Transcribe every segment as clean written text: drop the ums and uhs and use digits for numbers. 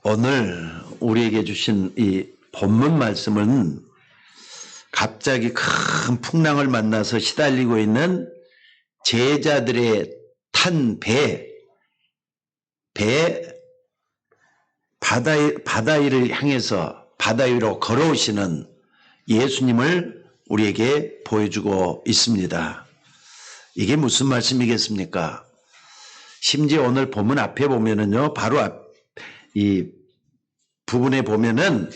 오늘 우리에게 주신 이 본문 말씀은 갑자기 큰 풍랑을 만나서 시달리고 있는 제자들의 탄 바다 위를 향해서 바다 위로 걸어오시는 예수님을 우리에게 보여주고 있습니다. 이게 무슨 말씀이겠습니까? 심지어 오늘 본문 앞에 보면은요, 바로 이 부분에 보면은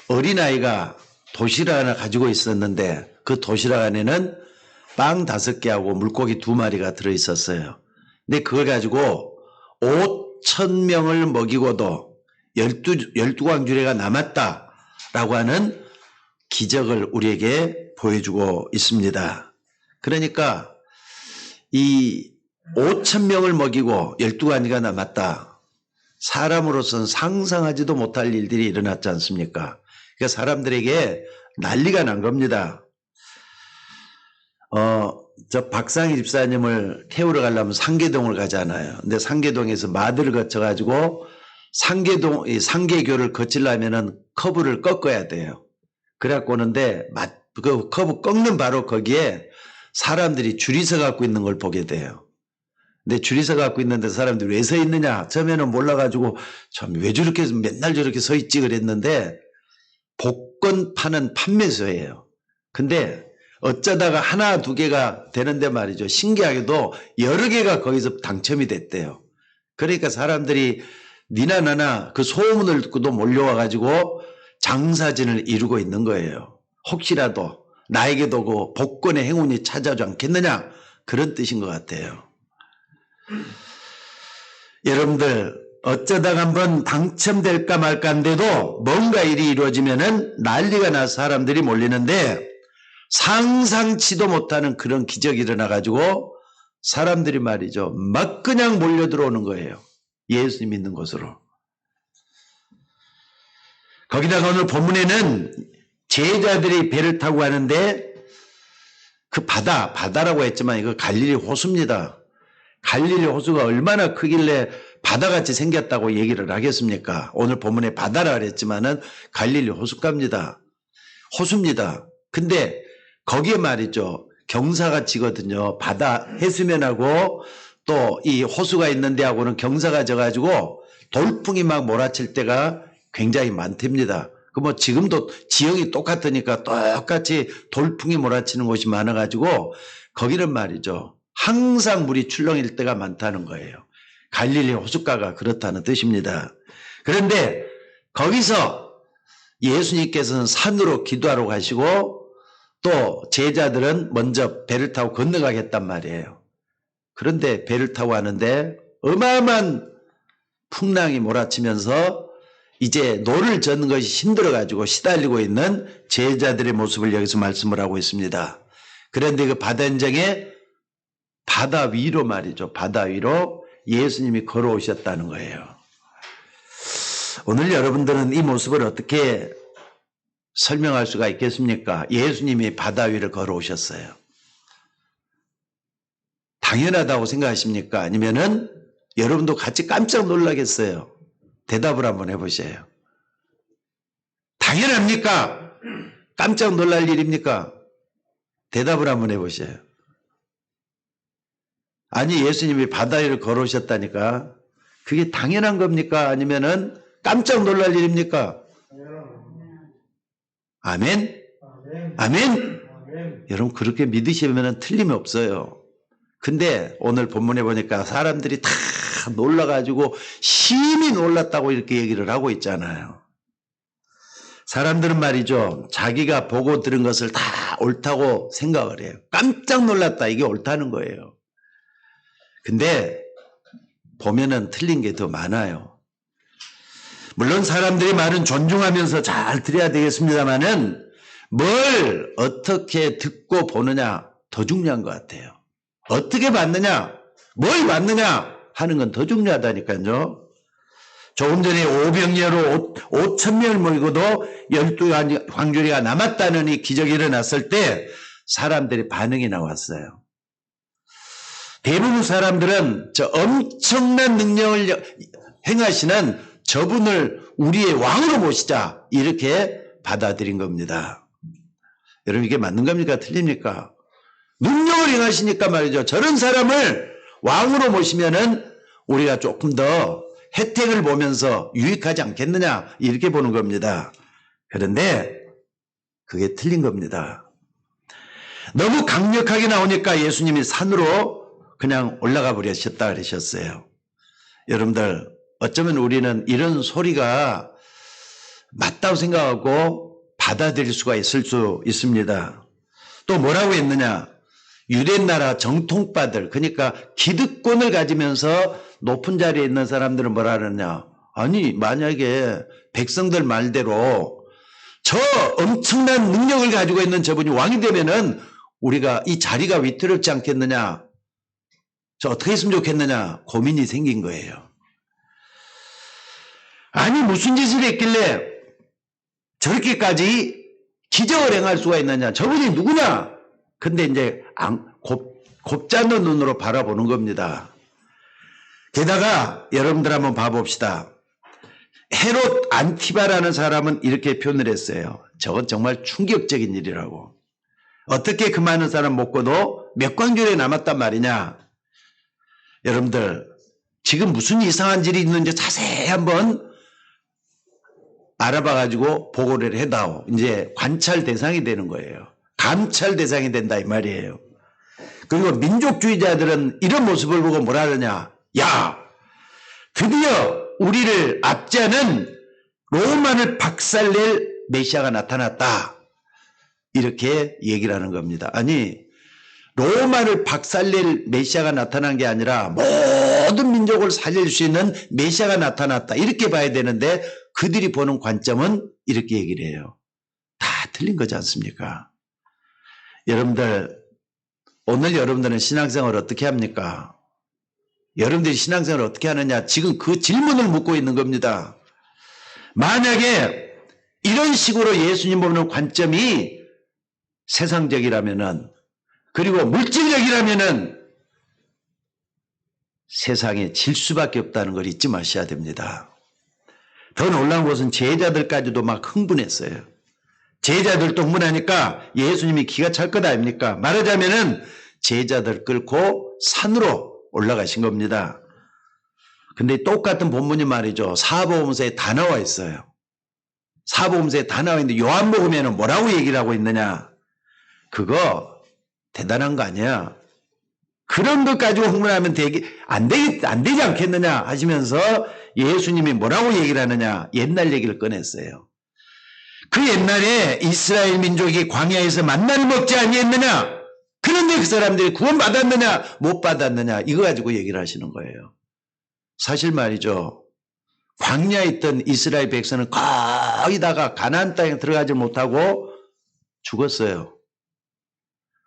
어린아이가 도시락 하나 가지고 있었는데 그 도시락 안에는 빵 5개하고 물고기 2마리가 들어있었어요. 근데 그걸 가지고 5,000명을 먹이고도 12광주리가 남았다라고 하는 기적을 우리에게 보여주고 있습니다. 그러니까 이 5,000명을 먹이고 12광주리가 남았다. 사람으로서는 상상하지도 못할 일들이 일어났지 않습니까? 그러니까 사람들에게 난리가 난 겁니다. 저 박상희 집사님을 태우러 가려면 상계동을 가잖아요. 근데 상계동에서 마들을 거쳐가지고 상계교를 거치려면은 커브를 꺾어야 돼요. 그래갖고 오는데 그 커브 꺾는 바로 거기에 사람들이 줄이 서 갖고 있는 걸 보게 돼요. 근데 줄이 서 갖고 있는데 사람들이 왜 서 있느냐? 처음에는 몰라가지고 참 왜 저렇게 맨날 저렇게 서 있지 그랬는데 복권 파는 판매소예요. 근데 어쩌다가 하나 2개가 되는데 말이죠. 신기하게도 여러 개가 거기서 당첨이 됐대요. 그러니까 사람들이 니나 나나 그 소문을 듣고도 몰려와가지고 장사진을 이루고 있는 거예요. 혹시라도 나에게도 그 복권의 행운이 찾아오지 않겠느냐? 그런 뜻인 것 같아요. 여러분들 어쩌다가 한번 당첨될까 말까인데도 뭔가 일이 이루어지면은 난리가 나서 사람들이 몰리는데 상상치도 못하는 그런 기적이 일어나가지고 사람들이 말이죠. 막 그냥 몰려 들어오는 거예요. 예수님 있는 곳으로. 거기다가 오늘 본문에는 제자들이 배를 타고 가는데 그 바다라고 했지만 이거 갈릴리 호수입니다. 갈릴리 호수가 얼마나 크길래 바다같이 생겼다고 얘기를 하겠습니까? 오늘 본문에 바다라 그랬지만은 갈릴리 호숫가입니다. 호수입니다. 근데 거기에 말이죠. 경사가 지거든요. 바다 해수면하고 또 이 호수가 있는 데하고는 경사가 져가지고 돌풍이 막 몰아칠 때가 굉장히 많답니다. 그 뭐 지금도 지형이 똑같으니까 똑같이 돌풍이 몰아치는 곳이 많아가지고 거기는 말이죠. 항상 물이 출렁일 때가 많다는 거예요. 갈릴리 호숫가가 그렇다는 뜻입니다. 그런데 거기서 예수님께서는 산으로 기도하러 가시고 또 제자들은 먼저 배를 타고 건너가겠단 말이에요. 그런데 배를 타고 가는데 어마어마한 풍랑이 몰아치면서 이제 노를 젓는 것이 힘들어가지고 시달리고 있는 제자들의 모습을 여기서 말씀을 하고 있습니다. 그런데 그 바다인정에 바다 위로 말이죠. 바다 위로 예수님이 걸어오셨다는 거예요. 오늘 여러분들은 이 모습을 어떻게 설명할 수가 있겠습니까? 예수님이 바다 위를 걸어오셨어요. 당연하다고 생각하십니까? 아니면은 여러분도 같이 깜짝 놀라겠어요? 대답을 한번 해보세요. 당연합니까? 깜짝 놀랄 일입니까? 대답을 한번 해보세요. 아니 예수님이 바다 위를 걸어오셨다니까 그게 당연한 겁니까? 아니면은 깜짝 놀랄 일입니까? 아멘? 아멘? 여러분 그렇게 믿으시면 틀림없어요. 근데 오늘 본문에 보니까 사람들이 다 놀라가지고 심히 놀랐다고 이렇게 얘기를 하고 있잖아요. 사람들은 말이죠. 자기가 보고 들은 것을 다 옳다고 생각을 해요. 깜짝 놀랐다 이게 옳다는 거예요. 근데 보면은 틀린 게 더 많아요. 물론 사람들의 말은 존중하면서 잘 들어야 되겠습니다만은 뭘 어떻게 듣고 보느냐 더 중요한 것 같아요. 어떻게 받느냐, 뭘 받느냐 하는 건 더 중요하다니까요. 조금 전에 오병이어로 5,000명을 모이고도 12광주리가 남았다는 이 기적이 일어났을 때 사람들의 반응이 나왔어요. 대부분 사람들은 저 엄청난 능력을 행하시는 저분을 우리의 왕으로 모시자 이렇게 받아들인 겁니다. 여러분 이게 맞는 겁니까? 틀립니까? 능력을 행하시니까 말이죠. 저런 사람을 왕으로 모시면은 우리가 조금 더 혜택을 보면서 유익하지 않겠느냐 이렇게 보는 겁니다. 그런데 그게 틀린 겁니다. 너무 강력하게 나오니까 예수님이 산으로 그냥 올라가 버리셨다 그러셨어요. 여러분들 어쩌면 우리는 이런 소리가 맞다고 생각하고 받아들일 수가 있을 수 있습니다. 또 뭐라고 했느냐? 유대나라 정통파들, 그러니까 기득권을 가지면서 높은 자리에 있는 사람들은 뭐라 그러냐? 아니 만약에 백성들 말대로 저 엄청난 능력을 가지고 있는 저분이 왕이 되면은 우리가 이 자리가 위태롭지 않겠느냐? 저 어떻게 했으면 좋겠느냐? 고민이 생긴 거예요. 아니 무슨 짓을 했길래 저렇게까지 기적을 행할 수가 있느냐? 저분이 누구냐? 근데 이제 곱지 않는 눈으로 바라보는 겁니다. 게다가 여러분들 한번 봐봅시다. 헤롯 안티바라는 사람은 이렇게 표현을 했어요. 저건 정말 충격적인 일이라고. 어떻게 그 많은 사람 먹고도 몇 광절에 남았단 말이냐. 여러분들 지금 무슨 이상한 일이 있는지 자세히 한번 알아봐가지고 보고를 해다오. 이제 관찰 대상이 되는 거예요. 감찰 대상이 된다 이 말이에요. 그리고 민족주의자들은 이런 모습을 보고 뭐라 하느냐. 야, 드디어 우리를 압제하는 로마를 박살낼 메시아가 나타났다. 이렇게 얘기를 하는 겁니다. 아니 로마를 박살낼 메시아가 나타난 게 아니라 모든 민족을 살릴 수 있는 메시아가 나타났다. 이렇게 봐야 되는데 그들이 보는 관점은 이렇게 얘기를 해요. 다 틀린 거지 않습니까? 여러분들 오늘 여러분들은 신앙생활을 어떻게 합니까? 여러분들이 신앙생활을 어떻게 하느냐 지금 그 질문을 묻고 있는 겁니다. 만약에 이런 식으로 예수님 보는 관점이 세상적이라면은 그리고 물질적이라면은 세상에 질 수밖에 없다는 걸 잊지 마셔야 됩니다. 더 놀라운 것은 제자들까지도 막 흥분했어요. 제자들도 흥분하니까 예수님이 기가 찰 것 아닙니까? 말하자면은 제자들 끌고 산으로 올라가신 겁니다. 근데 똑같은 본문이 말이죠. 사복음서에 다 나와 있어요. 사복음서에 다 나와 있는데 요한복음에는 뭐라고 얘기를 하고 있느냐? 그거 대단한 거 아니야? 그런 것 가지고 흥분하면 안 되지 않겠느냐 하시면서 예수님이 뭐라고 얘기를 하느냐? 옛날 얘기를 꺼냈어요. 그 옛날에 이스라엘 민족이 광야에서 만나를 먹지 아니했느냐? 그런데 그 사람들이 구원받았느냐? 못 받았느냐? 이거 가지고 얘기를 하시는 거예요. 사실 말이죠. 광야에 있던 이스라엘 백성은 거의 다가 가나안 땅에 들어가지 못하고 죽었어요.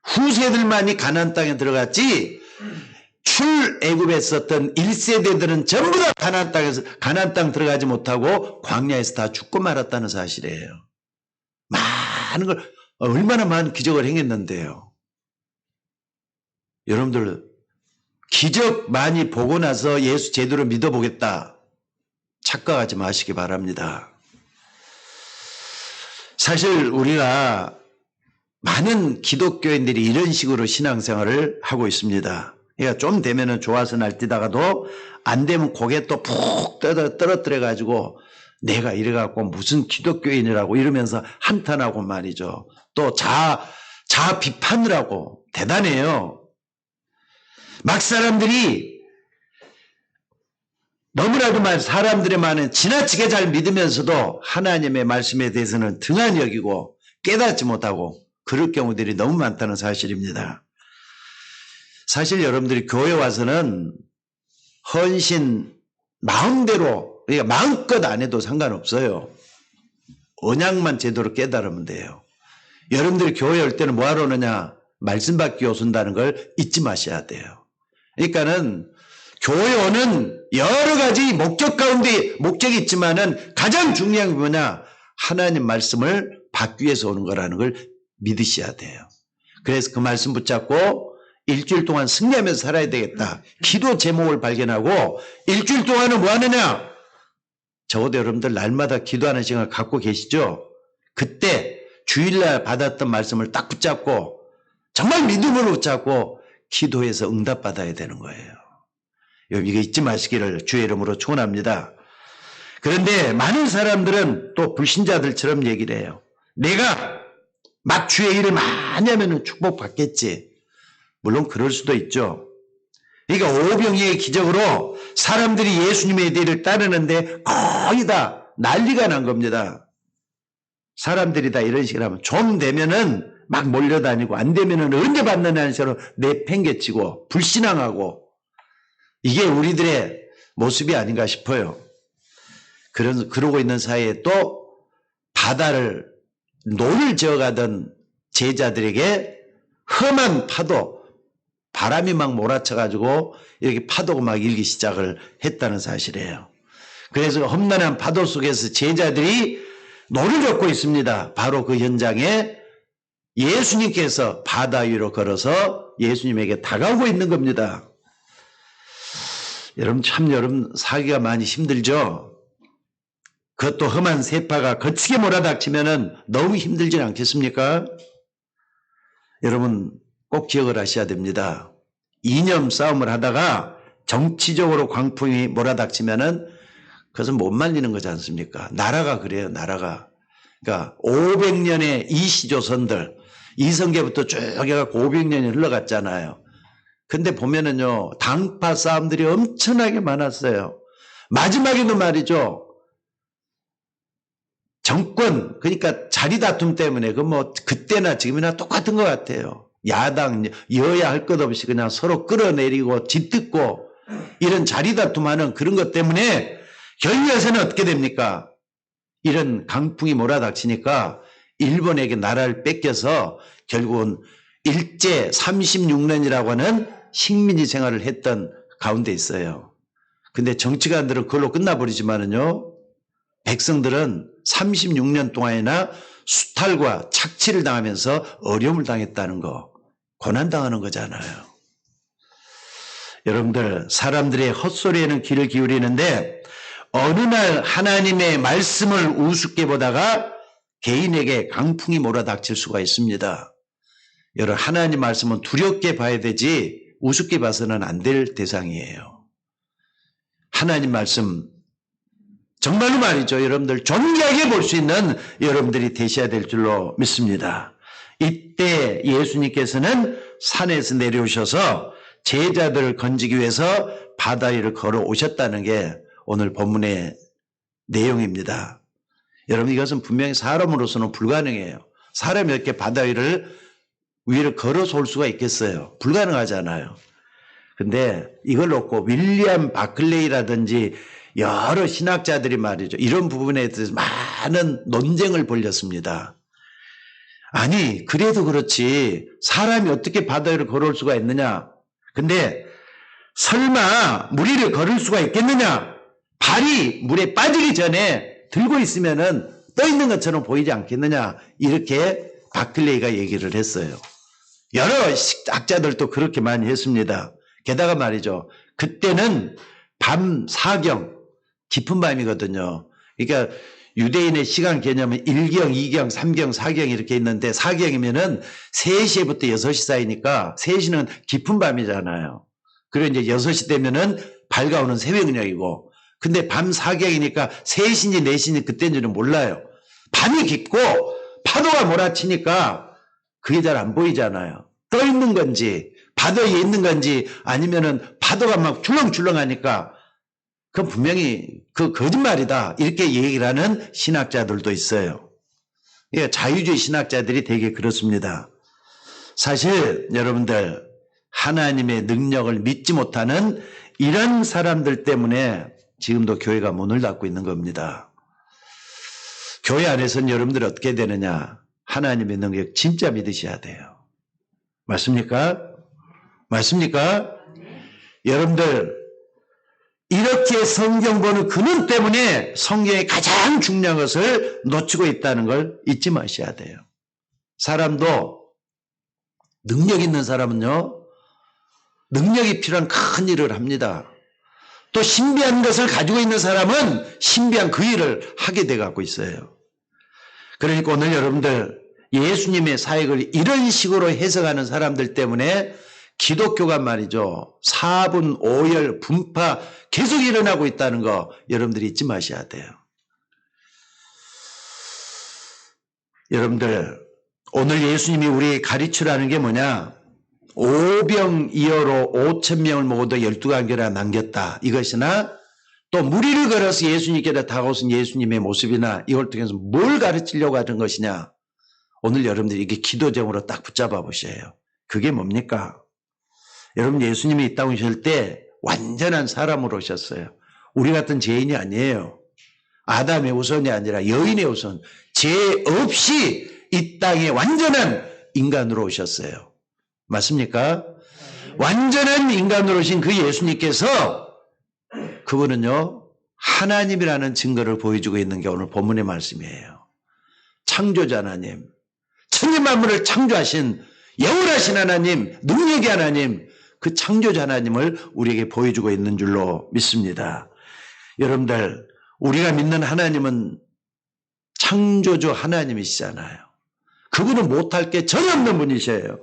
후세들만이 가나안 땅에 들어갔지 출애굽에 썼던 1세대들은 전부 다 가나안 땅 들어가지 못하고 광야에서 다 죽고 말았다는 사실이에요. 많은 걸 얼마나 많은 기적을 행했는데요. 여러분들 기적 많이 보고 나서 예수 제대로 믿어보겠다 착각하지 마시기 바랍니다. 사실 우리가 많은 기독교인들이 이런 식으로 신앙생활을 하고 있습니다. 그러니까 좀 되면은 좋아서 날뛰다가도 안 되면 고개 또 푹 떨어뜨려 가지고 내가 이래갖고 무슨 기독교인이라고 이러면서 한탄하고 말이죠. 또 자아 비판을 하고 대단해요. 막 사람들이 너무나도 사람들의 말은 지나치게 잘 믿으면서도 하나님의 말씀에 대해서는 등한히 여기고 깨닫지 못하고 그럴 경우들이 너무 많다는 사실입니다. 사실 여러분들이 교회 와서는 헌신 마음대로 그러니까 마음껏 안 해도 상관없어요. 언약만 제대로 깨달으면 돼요. 여러분들이 교회 올 때는 뭐하러 오느냐? 말씀 받기 오신다는 걸 잊지 마셔야 돼요. 그러니까는 교회 오는 여러 가지 목적 가운데 목적이 있지만은 가장 중요한 게 뭐냐? 하나님 말씀을 받기 위해서 오는 거라는 걸 믿으셔야 돼요. 그래서 그 말씀 붙잡고 일주일 동안 승리하면서 살아야 되겠다. 기도 제목을 발견하고 일주일 동안은 뭐 하느냐? 적어도 여러분들 날마다 기도하는 시간을 갖고 계시죠? 그때 주일날 받았던 말씀을 딱 붙잡고 정말 믿음으로 붙잡고 기도해서 응답받아야 되는 거예요. 여러분 이거 잊지 마시기를 주의 이름으로 축원합니다. 그런데 많은 사람들은 또 불신자들처럼 얘기를 해요. 내가 막 주의 일을 많이 하면 축복받겠지. 물론 그럴 수도 있죠. 그러니까 오병이의 기적으로 사람들이 예수님의 뒤를 따르는데 거의 다 난리가 난 겁니다. 사람들이 다 이런 식으로 하면 좀 되면은 막 몰려다니고 안 되면은 언제 받느냐는 식으로 내팽개치고 불신앙하고 이게 우리들의 모습이 아닌가 싶어요. 그러고 있는 사이에 또 바다를 노를 지어가던 제자들에게 험한 파도, 바람이 막 몰아쳐가지고 이렇게 파도가 막 일기 시작을 했다는 사실이에요. 그래서 험난한 파도 속에서 제자들이 노를 젓고 있습니다. 바로 그 현장에 예수님께서 바다 위로 걸어서 예수님에게 다가오고 있는 겁니다. 여러분 사기가 많이 힘들죠? 그것도 험한 세파가 거치게 몰아닥치면은 너무 힘들지 않겠습니까? 여러분 꼭 기억을 하셔야 됩니다. 이념 싸움을 하다가 정치적으로 광풍이 몰아닥치면은 그것은 못 말리는 거지 않습니까? 나라가 그래요, 나라가. 그러니까 500년의 이시조선들, 이성계부터 쭉 해갖고 500년이 흘러갔잖아요. 근데 보면은요, 당파 싸움들이 엄청나게 많았어요. 마지막에도 말이죠. 정권, 그러니까 자리 다툼 때문에, 그때나 지금이나 똑같은 것 같아요. 야당, 여야 할 것 없이 그냥 서로 끌어내리고 짓듣고 이런 자리 다툼하는 그런 것 때문에 결국에서는 어떻게 됩니까? 이런 강풍이 몰아닥치니까 일본에게 나라를 뺏겨서 결국은 일제 36년이라고 하는 식민지 생활을 했던 가운데 있어요. 근데 정치가들은 그걸로 끝나버리지만은요, 백성들은 36년 동안이나 수탈과 착취를 당하면서 어려움을 당했다는 거, 고난당하는 거잖아요. 여러분들, 사람들의 헛소리에는 귀를 기울이는데 어느 날 하나님의 말씀을 우습게 보다가 개인에게 강풍이 몰아닥칠 수가 있습니다. 여러분, 하나님 말씀은 두렵게 봐야 되지 우습게 봐서는 안 될 대상이에요. 하나님 말씀 정말로 말이죠. 여러분들 존귀하게 볼 수 있는 여러분들이 되셔야 될 줄로 믿습니다. 이때 예수님께서는 산에서 내려오셔서 제자들을 건지기 위해서 바다 위를 걸어오셨다는 게 오늘 본문의 내용입니다. 여러분 이것은 분명히 사람으로서는 불가능해요. 사람이 이렇게 바다 위를 걸어서 올 수가 있겠어요? 불가능하잖아요. 근데 이걸 놓고 윌리엄 바클레이라든지 여러 신학자들이 말이죠. 이런 부분에 대해서 많은 논쟁을 벌였습니다. 아니 그래도 그렇지 사람이 어떻게 바다 위를 걸어올 수가 있느냐. 근데 설마 물 위를 걸을 수가 있겠느냐. 발이 물에 빠지기 전에 들고 있으면은 떠 있는 것처럼 보이지 않겠느냐. 이렇게 바클레이가 얘기를 했어요. 여러 학자들도 그렇게 많이 했습니다. 게다가 말이죠. 그때는 밤 사경, 깊은 밤이거든요. 그러니까 유대인의 시간 개념은 1경, 2경, 3경, 4경 이렇게 있는데 4경이면은 3시부터 6시 사이니까 3시는 깊은 밤이잖아요. 그리고 이제 6시 되면은 밝아오는 새벽녘이고 근데 밤 4경이니까 3시인지 4시인지 그때인지는 몰라요. 밤이 깊고 파도가 몰아치니까 그게 잘 안 보이잖아요. 떠 있는 건지 바다 위에 있는 건지 아니면은 파도가 막 출렁출렁하니까 그건 분명히 그 거짓말이다 이렇게 얘기를 하는 신학자들도 있어요. 예, 자유주의 신학자들이 되게 그렇습니다. 사실 여러분들 하나님의 능력을 믿지 못하는 이런 사람들 때문에 지금도 교회가 문을 닫고 있는 겁니다. 교회 안에서는 여러분들 어떻게 되느냐. 하나님의 능력 진짜 믿으셔야 돼요. 맞습니까? 맞습니까? 여러분들 이렇게 성경 보는 근원 때문에 성경의 가장 중요한 것을 놓치고 있다는 걸 잊지 마셔야 돼요. 사람도 능력 있는 사람은요. 능력이 필요한 큰 일을 합니다. 또 신비한 것을 가지고 있는 사람은 신비한 그 일을 하게 돼 갖고 있어요. 그러니까 오늘 여러분들 예수님의 사역을 이런 식으로 해석하는 사람들 때문에 기독교가 말이죠. 4분 5열 분파 계속 일어나고 있다는 거 여러분들이 잊지 마셔야 돼요. 여러분들 오늘 예수님이 우리 가르치라는 게 뭐냐? 오병이어로 5,000명을 먹어도 12관계라 남겼다. 이것이나 또 무리를 걸어서 예수님께로 다가오신 예수님의 모습이나 이걸 통해서 뭘 가르치려고 하는 것이냐? 오늘 여러분들이 이게 기도정으로 딱 붙잡아 보셔요. 그게 뭡니까? 여러분 예수님이 이 땅에 오실 때 완전한 사람으로 오셨어요. 우리 같은 죄인이 아니에요. 아담의 후손이 아니라 여인의 후손. 죄 없이 이 땅에 완전한 인간으로 오셨어요. 맞습니까? 완전한 인간으로 오신 그 예수님께서 그분은요 하나님이라는 증거를 보여주고 있는 게 오늘 본문의 말씀이에요. 창조자 하나님, 천지만물을 창조하신 영원하신 하나님, 능력의 하나님, 그 창조자 하나님을 우리에게 보여주고 있는 줄로 믿습니다. 여러분들 우리가 믿는 하나님은 창조주 하나님이시잖아요. 그분은 못할 게 전혀 없는 분이셔요.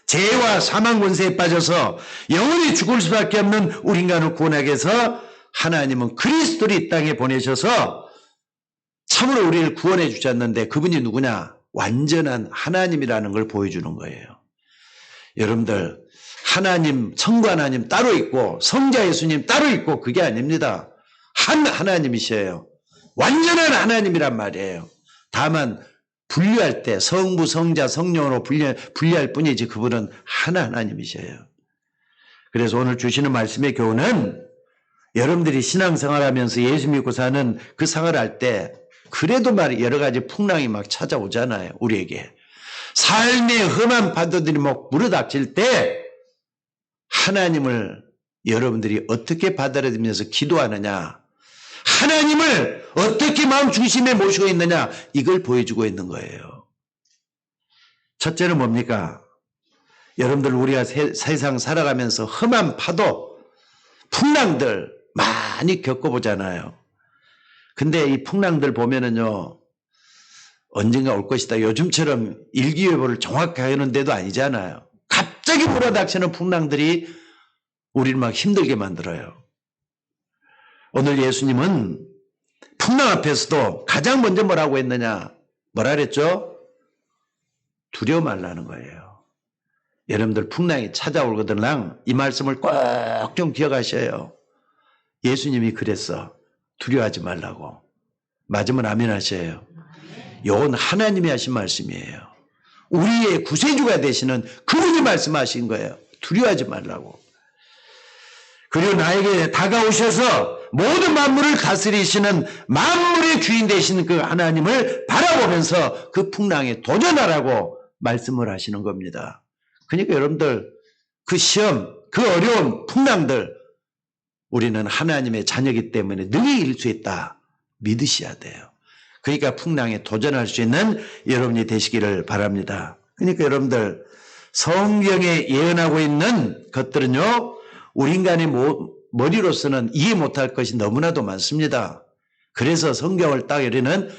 죄와 사망 권세에 빠져서 영원히 죽을 수밖에 없는 우리 인간을 구원하기 위해서 하나님은 그리스도를 이 땅에 보내셔서 참으로 우리를 구원해 주셨는데 그분이 누구냐? 완전한 하나님이라는 걸 보여주는 거예요. 여러분들 하나님, 성부 하나님 따로 있고 성자 예수님 따로 있고 그게 아닙니다. 한 하나님이셔요. 완전한 하나님이란 말이에요. 다만 분류할 때 성부, 성자, 성령으로 분류할 뿐이지 그분은 하나님이셔요. 그래서 오늘 주시는 말씀의 교훈은 여러분들이 신앙생활하면서 예수 믿고 사는 그 생활을 할 때 그래도 말이 여러 가지 풍랑이 막 찾아오잖아요. 우리에게. 삶의 험한 파도들이 막 물어닥칠 때 하나님을 여러분들이 어떻게 받아들이면서 기도하느냐, 하나님을 어떻게 마음 중심에 모시고 있느냐, 이걸 보여주고 있는 거예요. 첫째는 뭡니까? 여러분들 우리가 세상 살아가면서 험한 파도, 풍랑들 많이 겪어보잖아요. 근데 이 풍랑들 보면은요, 언젠가 올 것이다. 요즘처럼 일기예보를 정확하게 하는 데도 아니잖아요. 갑자기 몰아닥치는 풍랑들이 우리를 막 힘들게 만들어요. 오늘 예수님은 풍랑 앞에서도 가장 먼저 뭐라고 했느냐? 뭐라 그랬죠? 두려워 말라는 거예요. 여러분들 풍랑이 찾아오거든 이 말씀을 꼭 좀 기억하셔요. 예수님이 그랬어. 두려워하지 말라고. 맞으면 아멘 하셔요. 이건 하나님이 하신 말씀이에요. 우리의 구세주가 되시는 그분이 말씀하신 거예요. 두려워하지 말라고. 그리고 나에게 다가오셔서 모든 만물을 다스리시는 만물의 주인 되시는 그 하나님을 바라보면서 그 풍랑에 도전하라고 말씀을 하시는 겁니다. 그러니까 여러분들 그 시험, 그 어려운 풍랑들 우리는 하나님의 자녀이기 때문에 능히 이길 수 있다. 믿으셔야 돼요. 그러니까 풍랑에 도전할 수 있는 여러분이 되시기를 바랍니다. 그러니까 여러분들 성경에 예언하고 있는 것들은요. 우리 인간의 머리로서는 이해 못할 것이 너무나도 많습니다. 그래서 성경을 딱 우리는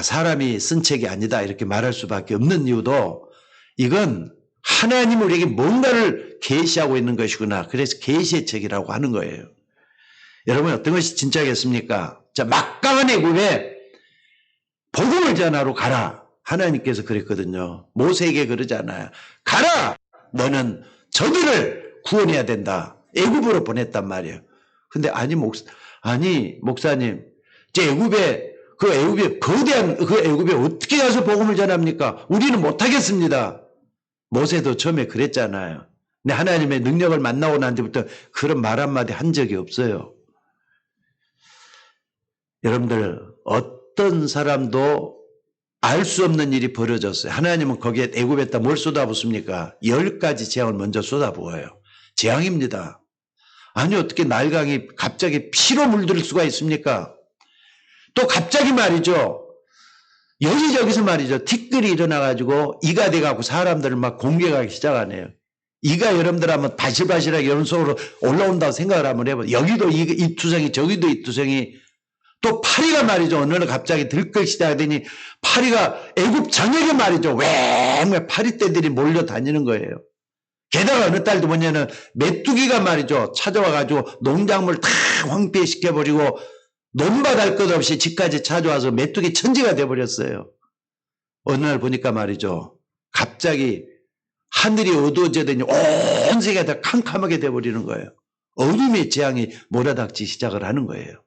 사람이 쓴 책이 아니다 이렇게 말할 수밖에 없는 이유도 이건 하나님이 우리에게 뭔가를 계시하고 있는 것이구나. 그래서 계시의 책이라고 하는 거예요. 여러분 어떤 것이 진짜겠습니까? 자, 막강한 애굽에 복음을 전하러 가라. 하나님께서 그랬거든요. 모세에게 그러잖아요. 가라. 너는 저들을 구원해야 된다. 애굽으로 보냈단 말이에요. 근데 목사님, 그 애굽에 거대한 그 애굽에 어떻게 가서 복음을 전합니까? 우리는 못하겠습니다. 모세도 처음에 그랬잖아요. 근데 하나님의 능력을 만나고 난 뒤부터 그런 말 한마디 한 적이 없어요. 여러분들 어떤 사람도 알 수 없는 일이 벌어졌어요. 하나님은 거기에 애굽에다 뭘 쏟아붓습니까? 10가지 재앙을 먼저 쏟아부어요. 재앙입니다. 아니 어떻게 날강이 갑자기 피로 물들 수가 있습니까? 또 갑자기 말이죠. 여기저기서 말이죠. 티끌이 일어나가지고 이가 돼가고 사람들을 막 공격하기 시작하네요. 이가 여러분들 한번 바실바실하게 여러분 속으로 올라온다고 생각을 한번 해봐요. 여기도 이 투성이, 저기도 이 투성이. 또 파리가 말이죠. 어느 날 갑자기 들끓 시작하더니 파리가 애굽 전역에 말이죠. 왜 파리떼들이 몰려다니는 거예요. 게다가 어느 딸도 뭐냐면 메뚜기가 말이죠. 찾아와가지고 농작물 다 황폐시켜버리고 논밭할 것 없이 집까지 찾아와서 메뚜기 천지가 돼버렸어요. 어느 날 보니까 말이죠. 갑자기 하늘이 어두워지더니 온 세계가 다 캄캄하게 돼버리는 거예요. 어둠의 재앙이 몰아닥치 시작을 하는 거예요.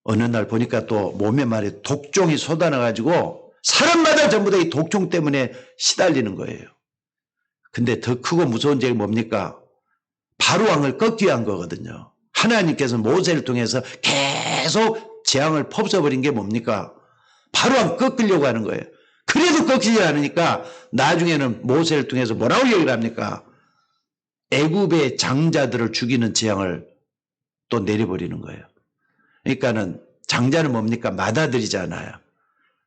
어느 날 보니까 또 몸에 말이 독종이 솟아나가지고 사람마다 전부 다 이 독종 때문에 시달리는 거예요. 근데 더 크고 무서운 죄가 뭡니까? 바로왕을 꺾기 위한 거거든요. 하나님께서 모세를 통해서 계속 재앙을 퍼부어버린 게 뭡니까? 바로왕 꺾으려고 하는 거예요. 그래도 꺾이지 않으니까 나중에는 모세를 통해서 뭐라고 얘기를 합니까? 애굽의 장자들을 죽이는 재앙을 또 내려버리는 거예요. 그러니까는 장자는 뭡니까? 맏아들이잖아요.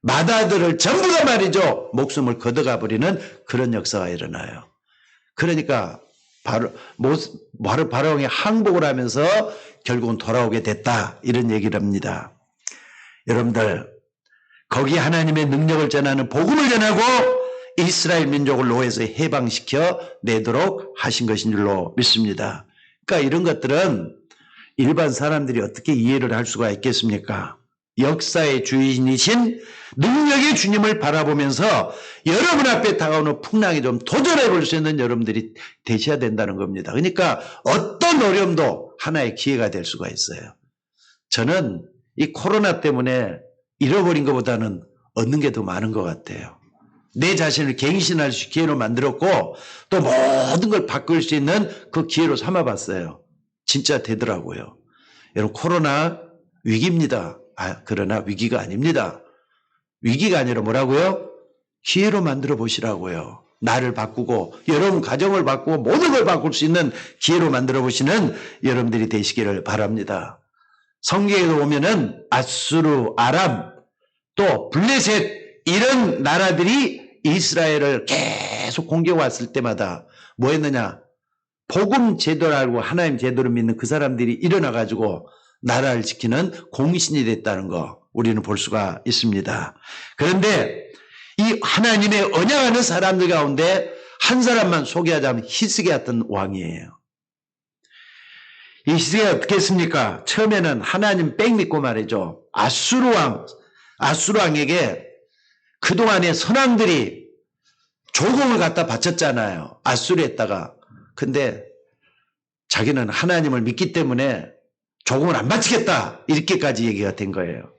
맏아들을 전부 다 말이죠. 목숨을 걷어가 버리는 그런 역사가 일어나요. 그러니까 바로왕이 항복을 하면서 결국은 돌아오게 됐다. 이런 얘기를 합니다. 여러분들 거기 하나님의 능력을 전하는 복음을 전하고 이스라엘 민족을 노예에서 해방시켜 내도록 하신 것인 줄로 믿습니다. 그러니까 이런 것들은 일반 사람들이 어떻게 이해를 할 수가 있겠습니까? 역사의 주인이신 능력의 주님을 바라보면서 여러분 앞에 다가오는 풍랑에 좀 도전해 볼 수 있는 여러분들이 되셔야 된다는 겁니다. 그러니까 어떤 어려움도 하나의 기회가 될 수가 있어요. 저는 이 코로나 때문에 잃어버린 것보다는 얻는 게 더 많은 것 같아요. 내 자신을 갱신할 수 있는 기회로 만들었고 또 모든 걸 바꿀 수 있는 그 기회로 삼아봤어요. 진짜 되더라고요. 여러분 코로나 위기입니다. 그러나 위기가 아닙니다. 위기가 아니라 뭐라고요? 기회로 만들어 보시라고요. 나를 바꾸고 여러분 가정을 바꾸고 모든 걸 바꿀 수 있는 기회로 만들어 보시는 여러분들이 되시기를 바랍니다. 성경에 보면은 아수르, 아람, 또 블레셋 이런 나라들이 이스라엘을 계속 공격 왔을 때마다 뭐 했느냐? 복음 제도를 알고 하나님 제도를 믿는 그 사람들이 일어나가지고 나라를 지키는 공신이 됐다는 거 우리는 볼 수가 있습니다. 그런데 이 하나님의 언약하는 사람들 가운데 한 사람만 소개하자면 히스기야였던 왕이에요. 이 히스기야가 어떻게 했습니까? 처음에는 하나님 뺑 믿고 말이죠. 아수르 왕에게 그동안의 선왕들이 조공을 갖다 바쳤잖아요. 아수르에다가. 근데 자기는 하나님을 믿기 때문에 조공을 안 바치겠다. 이렇게까지 얘기가 된 거예요.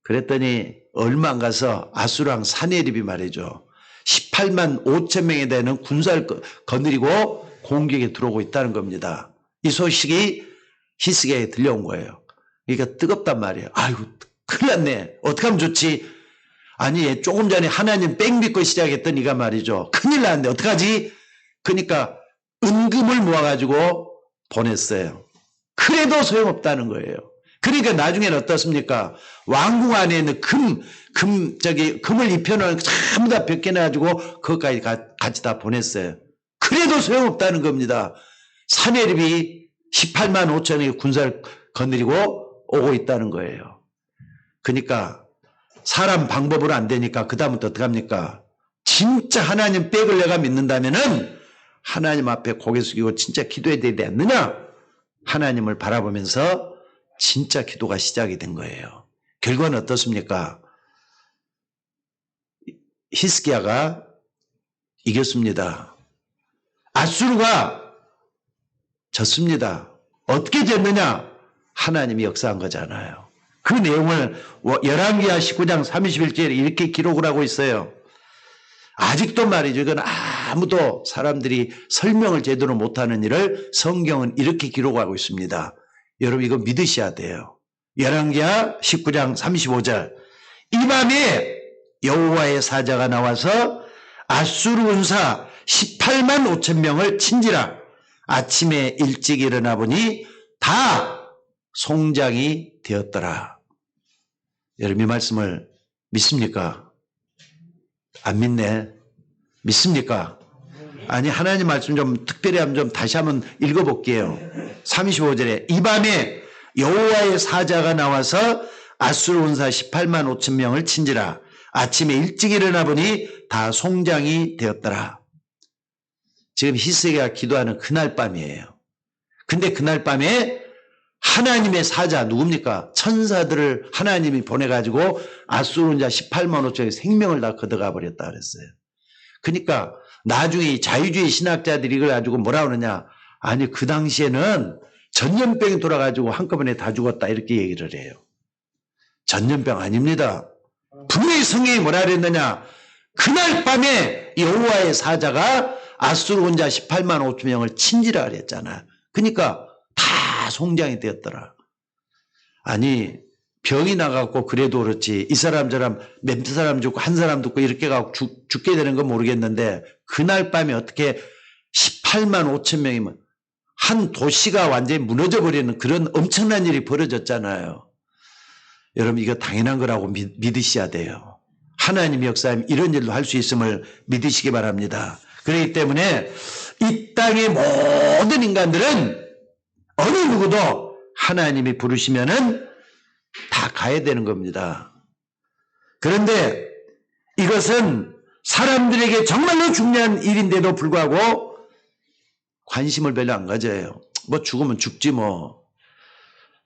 그랬더니 얼마 안 가서 아수르 왕 사네립이 말이죠. 18만 5천 명에 되는 군사를 거느리고 공격에 들어오고 있다는 겁니다. 이 소식이 히스기야에 들려온 거예요. 그러니까 뜨겁단 말이에요. 아이고 큰일 났네. 어떻게 하면 좋지? 아니 조금 전에 하나님 뺑 믿고 시작했던 이가 말이죠. 큰일 났는데 어떡하지? 그러니까 은금을 모아가지고 보냈어요. 그래도 소용없다는 거예요. 그러니까 나중에는 어떻습니까? 왕궁 안에 있는 금을 입혀놓은 전부 다 벗겨내가지고 그것까지 같이 다 보냈어요. 그래도 소용없다는 겁니다. 사내립이 18만 5천의 군사를 거느리고 오고 있다는 거예요. 그러니까 사람 방법으로 안 되니까 그 다음부터 어떻게 합니까? 진짜 하나님 백을 내가 믿는다면은 하나님 앞에 고개 숙이고 진짜 기도해야 되지 않느냐? 하나님을 바라보면서 진짜 기도가 시작이 된 거예요. 결과는 어떻습니까? 히스기야가 이겼습니다. 아수르가 졌습니다. 어떻게 졌느냐? 하나님이 역사한 거잖아요. 그 내용을 열왕기하 19장 31절에 이렇게 기록을 하고 있어요. 아직도 말이죠. 이건 아무도 사람들이 설명을 제대로 못하는 일을 성경은 이렇게 기록하고 있습니다. 여러분 이거 믿으셔야 돼요. 열왕기하 19장 35절 이 밤에 여호와의 사자가 나와서 아수르 군사 18만 5천 명을 친지라 아침에 일찍 일어나 보니 다 송장이 되었더라. 여러분 이 말씀을 믿습니까? 안 믿네. 믿습니까? 아니, 하나님 말씀 좀 특별히 좀 다시 한번 읽어볼게요. 35절에 이 밤에 여호와의 사자가 나와서 아수르 원사 18만 5천 명을 친지라. 아침에 일찍 일어나 보니 다 송장이 되었더라. 지금 히스기야가 기도하는 그날 밤이에요. 근데 그날 밤에 하나님의 사자 누굽니까? 천사들을 하나님이 보내가지고 아수르 원자 18만 5천의 생명을 다 걷어가 버렸다 그랬어요. 그러니까 나중에 자유주의 신학자들이 이걸 가지고 뭐라 그러냐? 아니, 그 당시에는 전염병이 돌아가지고 한꺼번에 다 죽었다 이렇게 얘기를 해요. 전염병 아닙니다. 분명히 성경이 뭐라 그랬느냐? 그날 밤에 여호와의 사자가 아수르 원자 18만 5천 명을 친지라 그랬잖아. 그러니까 다 송장이 되었더라. 아니, 병이 나갖고 그래도 그렇지 이 사람 저람 몇 사람 죽고 한 사람 죽고 이렇게 가고 죽게 되는 건 모르겠는데 그날 밤에 어떻게 18만 5천 명이면 한 도시가 완전히 무너져 버리는 그런 엄청난 일이 벌어졌잖아요. 여러분, 이거 당연한 거라고 믿으셔야 돼요. 하나님의 역사에 이런 일도 할 수 있음을 믿으시기 바랍니다. 그렇기 때문에 이 땅의 모든 인간들은 어느 누구도 하나님이 부르시면은 다 가야 되는 겁니다. 그런데 이것은 사람들에게 정말로 중요한 일인데도 불구하고 관심을 별로 안 가져요. 뭐 죽으면 죽지 뭐.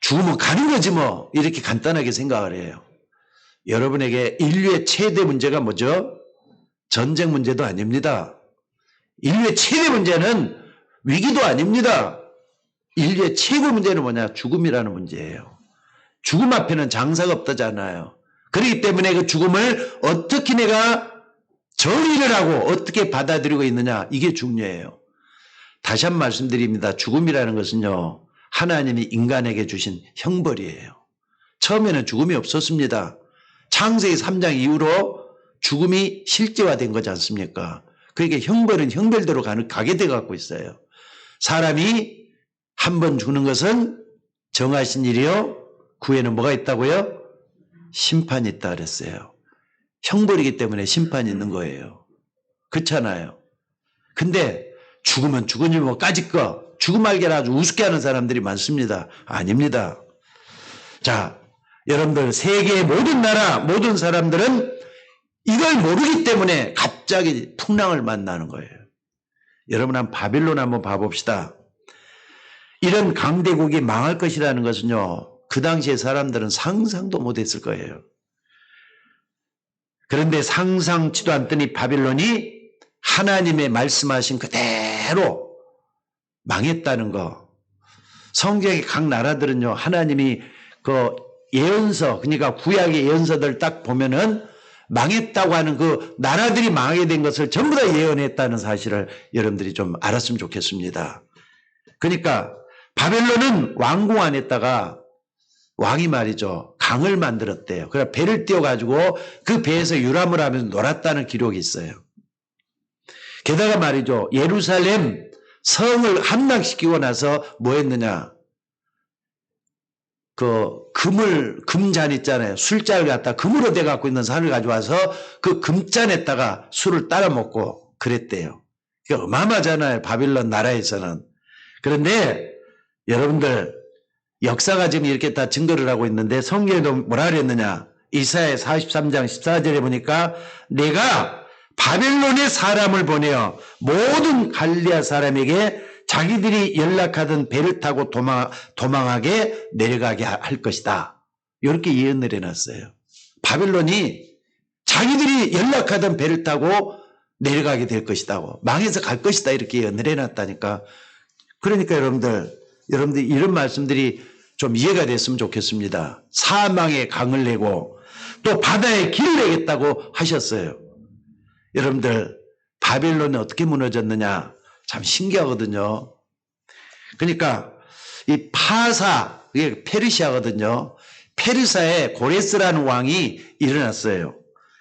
죽으면 가는 거지 뭐. 이렇게 간단하게 생각을 해요. 여러분에게 인류의 최대 문제가 뭐죠? 전쟁 문제도 아닙니다. 인류의 최대 문제는 위기도 아닙니다. 인류의 최고 문제는 뭐냐? 죽음이라는 문제예요. 죽음 앞에는 장사가 없다잖아요. 그렇기 때문에 그 죽음을 어떻게 내가 정의를 하고 어떻게 받아들이고 있느냐, 이게 중요해요. 다시 한 번 말씀드립니다. 죽음이라는 것은요, 하나님이 인간에게 주신 형벌이에요. 처음에는 죽음이 없었습니다. 창세기 3장 이후로 죽음이 실제화된 거지 않습니까? 그러니까 형벌은 형벌대로 가게 돼 갖고 있어요. 사람이 한 번 죽는 것은 정하신 일이요, 그 후에는 뭐가 있다고요? 심판이 있다 그랬어요. 형벌이기 때문에 심판이 있는 거예요. 그렇잖아요. 근데 죽으면 죽은 줄 뭐 까짓 거, 죽음 알게라 아주 우습게 하는 사람들이 많습니다. 아닙니다. 자, 여러분들, 세계의 모든 나라, 모든 사람들은 이걸 모르기 때문에 갑자기 풍랑을 만나는 거예요. 여러분, 한 바빌론 한번 봐봅시다. 이런 강대국이 망할 것이라는 것은요, 그 당시에 사람들은 상상도 못했을 거예요. 그런데 상상치도 않더니 바빌론이 하나님의 말씀하신 그대로 망했다는 거. 성경의 각 나라들은요, 하나님이 그 예언서, 그러니까 구약의 예언서들 딱 보면은 망했다고 하는 그 나라들이 망하게 된 것을 전부 다 예언했다는 사실을 여러분들이 좀 알았으면 좋겠습니다. 그러니까 바벨론은 왕궁 안에다가 왕이 말이죠, 강을 만들었대요. 그래서 배를 띄워가지고 그 배에서 유람을 하면서 놀았다는 기록이 있어요. 게다가 말이죠, 예루살렘 성을 함락시키고 나서 뭐 했느냐, 그 금잔 있잖아요. 술잔을 갖다 금으로 돼 갖고 있는 잔을 가져와서 그 금잔에다가 술을 따라 먹고 그랬대요. 그러니까 어마어마하잖아요, 바빌론 나라에서는. 그런데 여러분들, 역사가 지금 이렇게 다 증거를 하고 있는데 성경에도 뭐라 그랬느냐, 이사야 43장 14절에 보니까 내가 바벨론의 사람을 보내어 모든 갈대아 사람에게 자기들이 연락하던 배를 타고 도망하게 내려가게 할 것이다, 이렇게 예언을 해놨어요. 바벨론이 자기들이 연락하던 배를 타고 내려가게 될 것이다고, 망해서 갈 것이다, 이렇게 예언을 해놨다니까. 그러니까 여러분들 이런 말씀들이 좀 이해가 됐으면 좋겠습니다. 사망의 강을 내고 또 바다에 길을 내겠다고 하셨어요. 여러분들, 바벨론이 어떻게 무너졌느냐, 참 신기하거든요. 그러니까 이 파사, 이게 페르시아거든요. 페르시아에 고레스라는 왕이 일어났어요.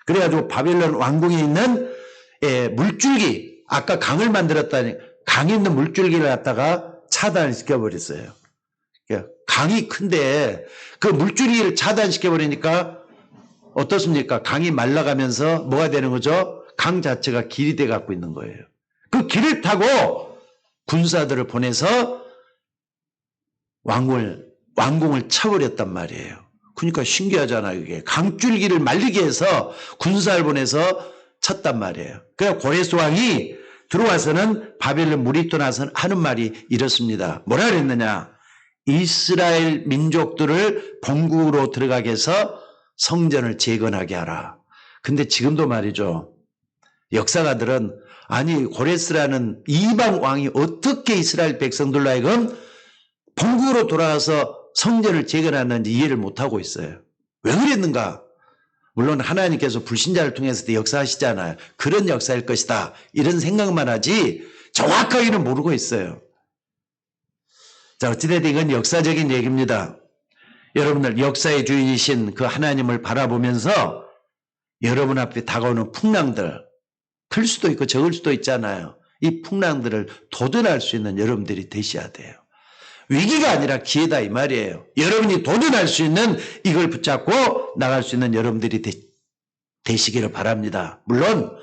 그래가지고 바벨론 왕궁에 있는 물줄기, 아까 강을 만들었다니 강에 있는 물줄기를 갖다가 차단시켜버렸어요. 강이 큰데 그 물줄기를 차단시켜버리니까 어떻습니까? 강이 말라가면서 뭐가 되는 거죠? 강 자체가 길이 돼 갖고 있는 거예요. 그 길을 타고 군사들을 보내서 왕궁을 쳐버렸단 말이에요. 그러니까 신기하잖아요. 이게 강줄기를 말리기 위해서 군사를 보내서 쳤단 말이에요. 그래서 고레스 왕이 들어와서는 바벨론 물이 떠나서 하는 말이 이렇습니다. 뭐라 그랬느냐? 이스라엘 민족들을 본국으로 들어가게 해서 성전을 재건하게 하라. 근데 지금도 말이죠. 역사가들은 아니 고레스라는 이방 왕이 어떻게 이스라엘 백성들로 하여금 본국으로 돌아와서 성전을 재건하는지 이해를 못하고 있어요. 왜 그랬는가? 물론 하나님께서 불신자를 통해서도 역사하시잖아요. 그런 역사일 것이다. 이런 생각만 하지 정확하게는 모르고 있어요. 자, 어찌됐든 이건 역사적인 얘기입니다. 여러분들 역사의 주인이신 그 하나님을 바라보면서 여러분 앞에 다가오는 풍랑들, 클 수도 있고 적을 수도 있잖아요. 이 풍랑들을 도전할 수 있는 여러분들이 되셔야 돼요. 위기가 아니라 기회다 이 말이에요. 여러분이 도전할 수 있는 이걸 붙잡고 나갈 수 있는 여러분들이 되시기를 바랍니다. 물론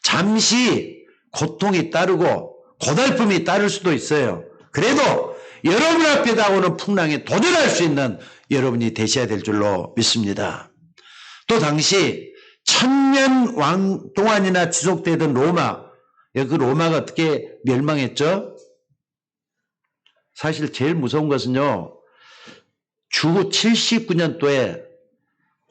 잠시 고통이 따르고 고달픔이 따를 수도 있어요. 그래도 여러분 앞에 다가오는 풍랑에 도전할 수 있는 여러분이 되셔야 될 줄로 믿습니다. 또 당시 1000년 왕 동안이나 지속되던 로마, 그 로마가 어떻게 멸망했죠? 사실 제일 무서운 것은요, 주후 79년도에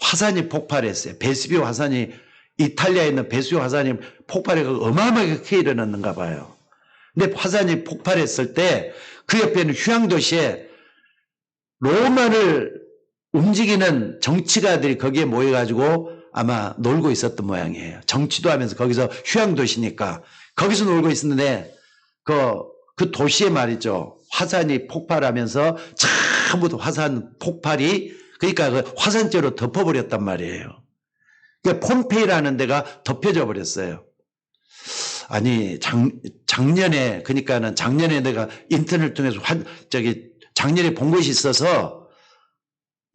화산이 폭발했어요. 베수비오 화산이, 이탈리아에 있는 베수비오 화산이 폭발해서 어마어마하게 크게 일어났는가 봐요. 근데 화산이 폭발했을 때 그 옆에는 휴양도시에 로마를 움직이는 정치가들이 거기에 모여가지고 아마 놀고 있었던 모양이에요. 정치도 하면서 거기서 휴양도시니까 거기서 놀고 있었는데 그 도시에 말이죠. 화산이 폭발하면서 전부 화산 폭발이 그러니까 그 화산재로 덮어버렸단 말이에요. 그러니까 폼페이라는 데가 덮여져 버렸어요. 아니 작년에 그러니까는 작년에 내가 인터넷 통해서 작년에 본 것이 있어서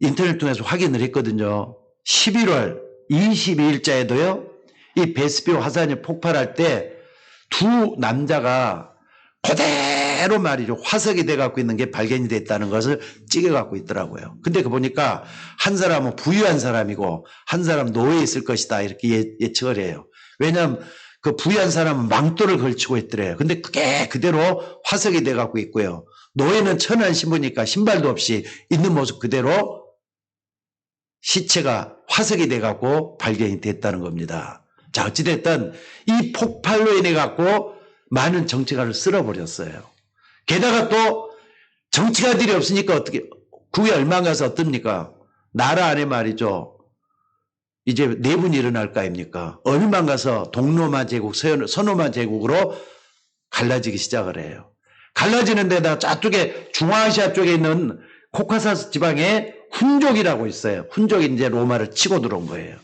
인터넷 통해서 확인을 했거든요. 11월 22일자에도요. 이 베스비오 화산이 폭발할 때 두 남자가 그대로 말이죠. 화석이 돼 갖고 있는 게 발견이 됐다는 것을 찍어 갖고 있더라고요. 근데 그 보니까 한 사람은 부유한 사람이고 한 사람은 노예에 있을 것이다. 이렇게 예측을 해요. 왜냐하면 그 부유한 사람은 망토를 걸치고 있더래요. 근데 그게 그대로 화석이 돼 갖고 있고요. 노예는 천안 신부니까 신발도 없이 있는 모습 그대로 시체가 화석이 돼 갖고 발견이 됐다는 겁니다. 자, 어찌됐든 이 폭발로 인해 갖고 많은 정치가를 쓸어버렸어요. 게다가 또 정치가들이 없으니까 어떻게, 그게 얼마 가서 어떻습니까? 나라 안에 말이죠. 이제 내분이 일어날 거 아닙니까? 얼마 가서 동로마 제국, 서로마 제국으로 갈라지기 시작을 해요. 갈라지는 데다 저쪽에 중앙아시아 쪽에 있는 코카사스 지방에 훈족이라고 있어요. 훈족이 이제 로마를 치고 들어온 거예요.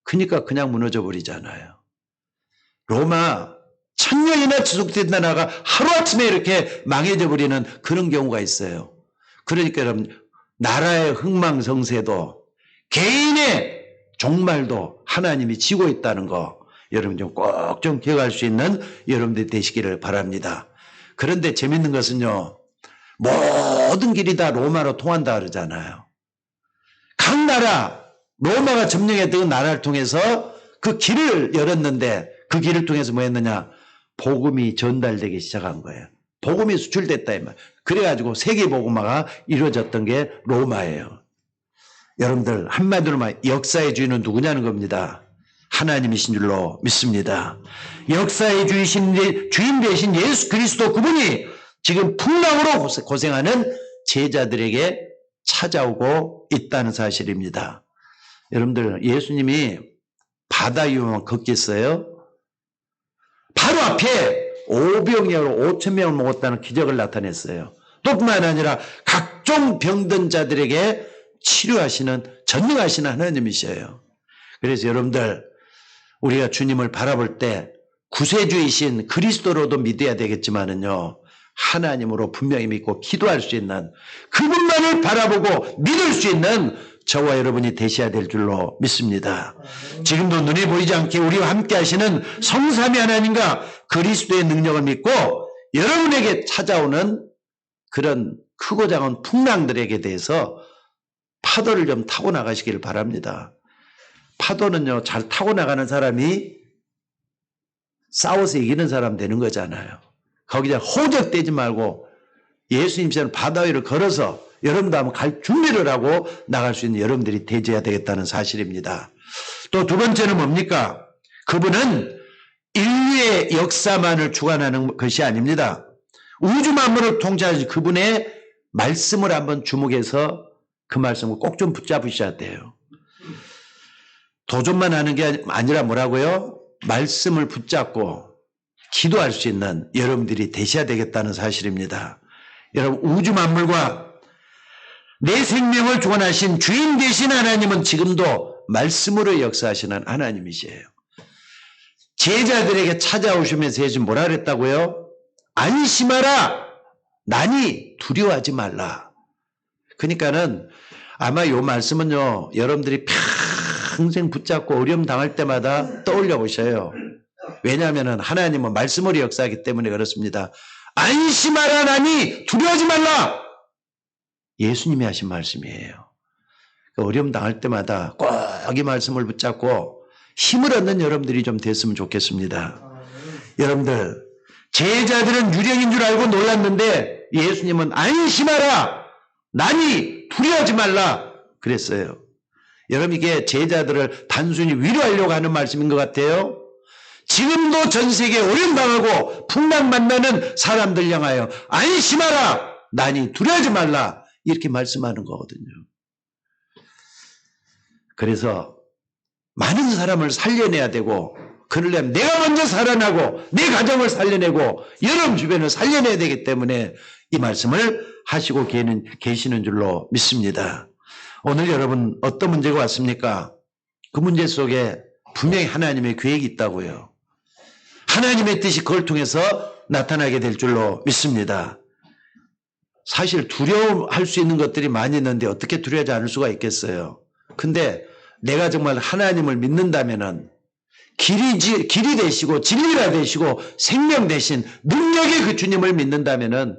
그러니까 그냥 무너져 버리잖아요. 로마 1000년이나 지속된 나라가 하루아침에 이렇게 망해져 버리는 그런 경우가 있어요. 그러니까 여러분, 나라의 흥망성쇠도 개인의 종말도 하나님이 지고 있다는 거 여러분 꼭 좀 기억할 수 있는 여러분들 되시기를 바랍니다. 그런데 재밌는 것은요, 모든 길이 다 로마로 통한다 그러잖아요. 각 나라, 로마가 점령했던 그 나라를 통해서 그 길을 열었는데 그 길을 통해서 뭐 했느냐? 복음이 전달되기 시작한 거예요. 복음이 수출됐다 이 말. 그래가지고 세계복음화가 이루어졌던 게 로마예요. 여러분들 한마디로 말 역사의 주인은 누구냐는 겁니다. 하나님이신 줄로 믿습니다. 역사의 주인 되신 예수 그리스도 그분이 지금 풍랑으로 고생하는 제자들에게 찾아오고 있다는 사실입니다. 여러분들 예수님이 바다 위만 걷겠어요? 바로 앞에 오병이어로 5,000명을 먹었다는 기적을 나타냈어요. 또 뿐만 아니라 각종 병든 자들에게 치료하시는 전능하시는 하나님이셔요. 그래서 여러분들 우리가 주님을 바라볼 때 구세주이신 그리스도로도 믿어야 되겠지만은요, 하나님으로 분명히 믿고 기도할 수 있는 그분만을 바라보고 믿을 수 있는 저와 여러분이 되셔야 될 줄로 믿습니다. 지금도 눈에 보이지 않게 우리와 함께 하시는 성삼위 하나님과 그리스도의 능력을 믿고 여러분에게 찾아오는 그런 크고 작은 풍랑들에게 대해서 파도를 좀 타고 나가시기를 바랍니다. 파도는요, 잘 타고 나가는 사람이 싸워서 이기는 사람 되는 거잖아요. 거기다 호적되지 말고 예수님처럼 바다 위를 걸어서 여러분도 한번 갈 준비를 하고 나갈 수 있는 여러분들이 되어야 되겠다는 사실입니다. 또 두 번째는 뭡니까? 그분은 인류의 역사만을 주관하는 것이 아닙니다. 우주 만물을 통치하신 그분의 말씀을 한번 주목해서 그 말씀을 꼭 좀 붙잡으셔야 돼요. 도전만 하는 게 아니라 뭐라고요? 말씀을 붙잡고 기도할 수 있는 여러분들이 되셔야 되겠다는 사실입니다. 여러분, 우주 만물과 내 생명을 주관하신 주인 되신 하나님은 지금도 말씀으로 역사하시는 하나님이시에요. 제자들에게 찾아오시면서 예수님 뭐라 그랬다고요? 안심하라. 나니 두려워하지 말라. 그러니까는 아마 이 말씀은요, 여러분들이 평생 붙잡고 어려움 당할 때마다 떠올려 보셔요. 왜냐하면 하나님은 말씀으로 역사하기 때문에 그렇습니다. 안심하라. 나니 두려워하지 말라. 예수님이 하신 말씀이에요. 어려움 당할 때마다 꼭 이 말씀을 붙잡고 힘을 얻는 여러분들이 좀 됐으면 좋겠습니다. 여러분들, 제자들은 유령인 줄 알고 놀랐는데 예수님은 안심하라. 나니 두려워하지 말라 그랬어요. 여러분, 이게 제자들을 단순히 위로하려고 하는 말씀인 것 같아요. 지금도 전 세계에 어려움 당하고 풍랑 만나는 사람들 향하여 안심하라. 나니 두려워하지 말라. 이렇게 말씀하는 거거든요. 그래서 많은 사람을 살려내야 되고, 그러려면 내가 먼저 살아나고 내 가정을 살려내고 여러분 주변을 살려내야 되기 때문에 이 말씀을 하시고 계시는 줄로 믿습니다. 오늘 여러분 어떤 문제가 왔습니까? 그 문제 속에 분명히 하나님의 계획이 있다고요. 하나님의 뜻이 그걸 통해서 나타나게 될 줄로 믿습니다. 사실 두려워할 수 있는 것들이 많이 있는데 어떻게 두려워하지 않을 수가 있겠어요. 근데 내가 정말 하나님을 믿는다면은 길이 되시고 진리가 되시고 생명 되신 능력의 그 주님을 믿는다면은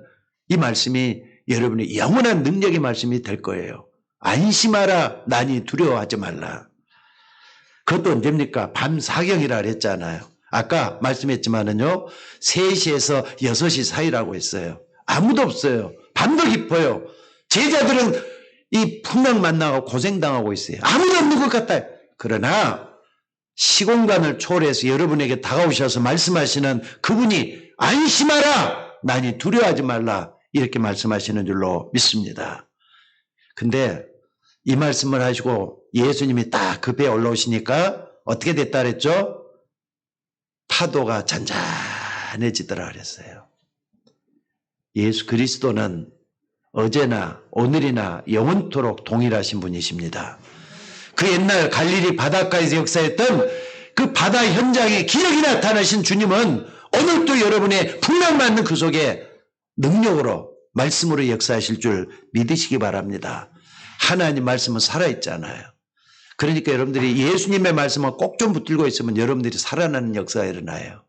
이 말씀이 여러분의 영원한 능력의 말씀이 될 거예요. 안심하라. 나니 두려워하지 말라. 그것도 언제입니까? 밤 사경이라 그랬잖아요. 아까 말씀했지만은요, 3시에서 6시 사이라고 했어요. 아무도 없어요. 밤도 깊어요. 제자들은 이 풍랑 만나고 고생당하고 있어요. 아무도 없는 것 같아요. 그러나 시공간을 초월해서 여러분에게 다가오셔서 말씀하시는 그분이 안심하라. 나니 두려워하지 말라. 이렇게 말씀하시는 줄로 믿습니다. 근데 이 말씀을 하시고 예수님이 딱 그 배에 올라오시니까 어떻게 됐다 그랬죠? 파도가 잔잔해지더라 그랬어요. 예수 그리스도는 어제나 오늘이나 영원토록 동일하신 분이십니다. 그 옛날 갈릴리 바닷가에서 역사했던 그 바다 현장에 기력이 나타나신 주님은 오늘도 여러분의 풍랑 맞는 그 속에 능력으로 말씀으로 역사하실 줄 믿으시기 바랍니다. 하나님 말씀은 살아있잖아요. 그러니까 여러분들이 예수님의 말씀을 꼭 좀 붙들고 있으면 여러분들이 살아나는 역사가 일어나요.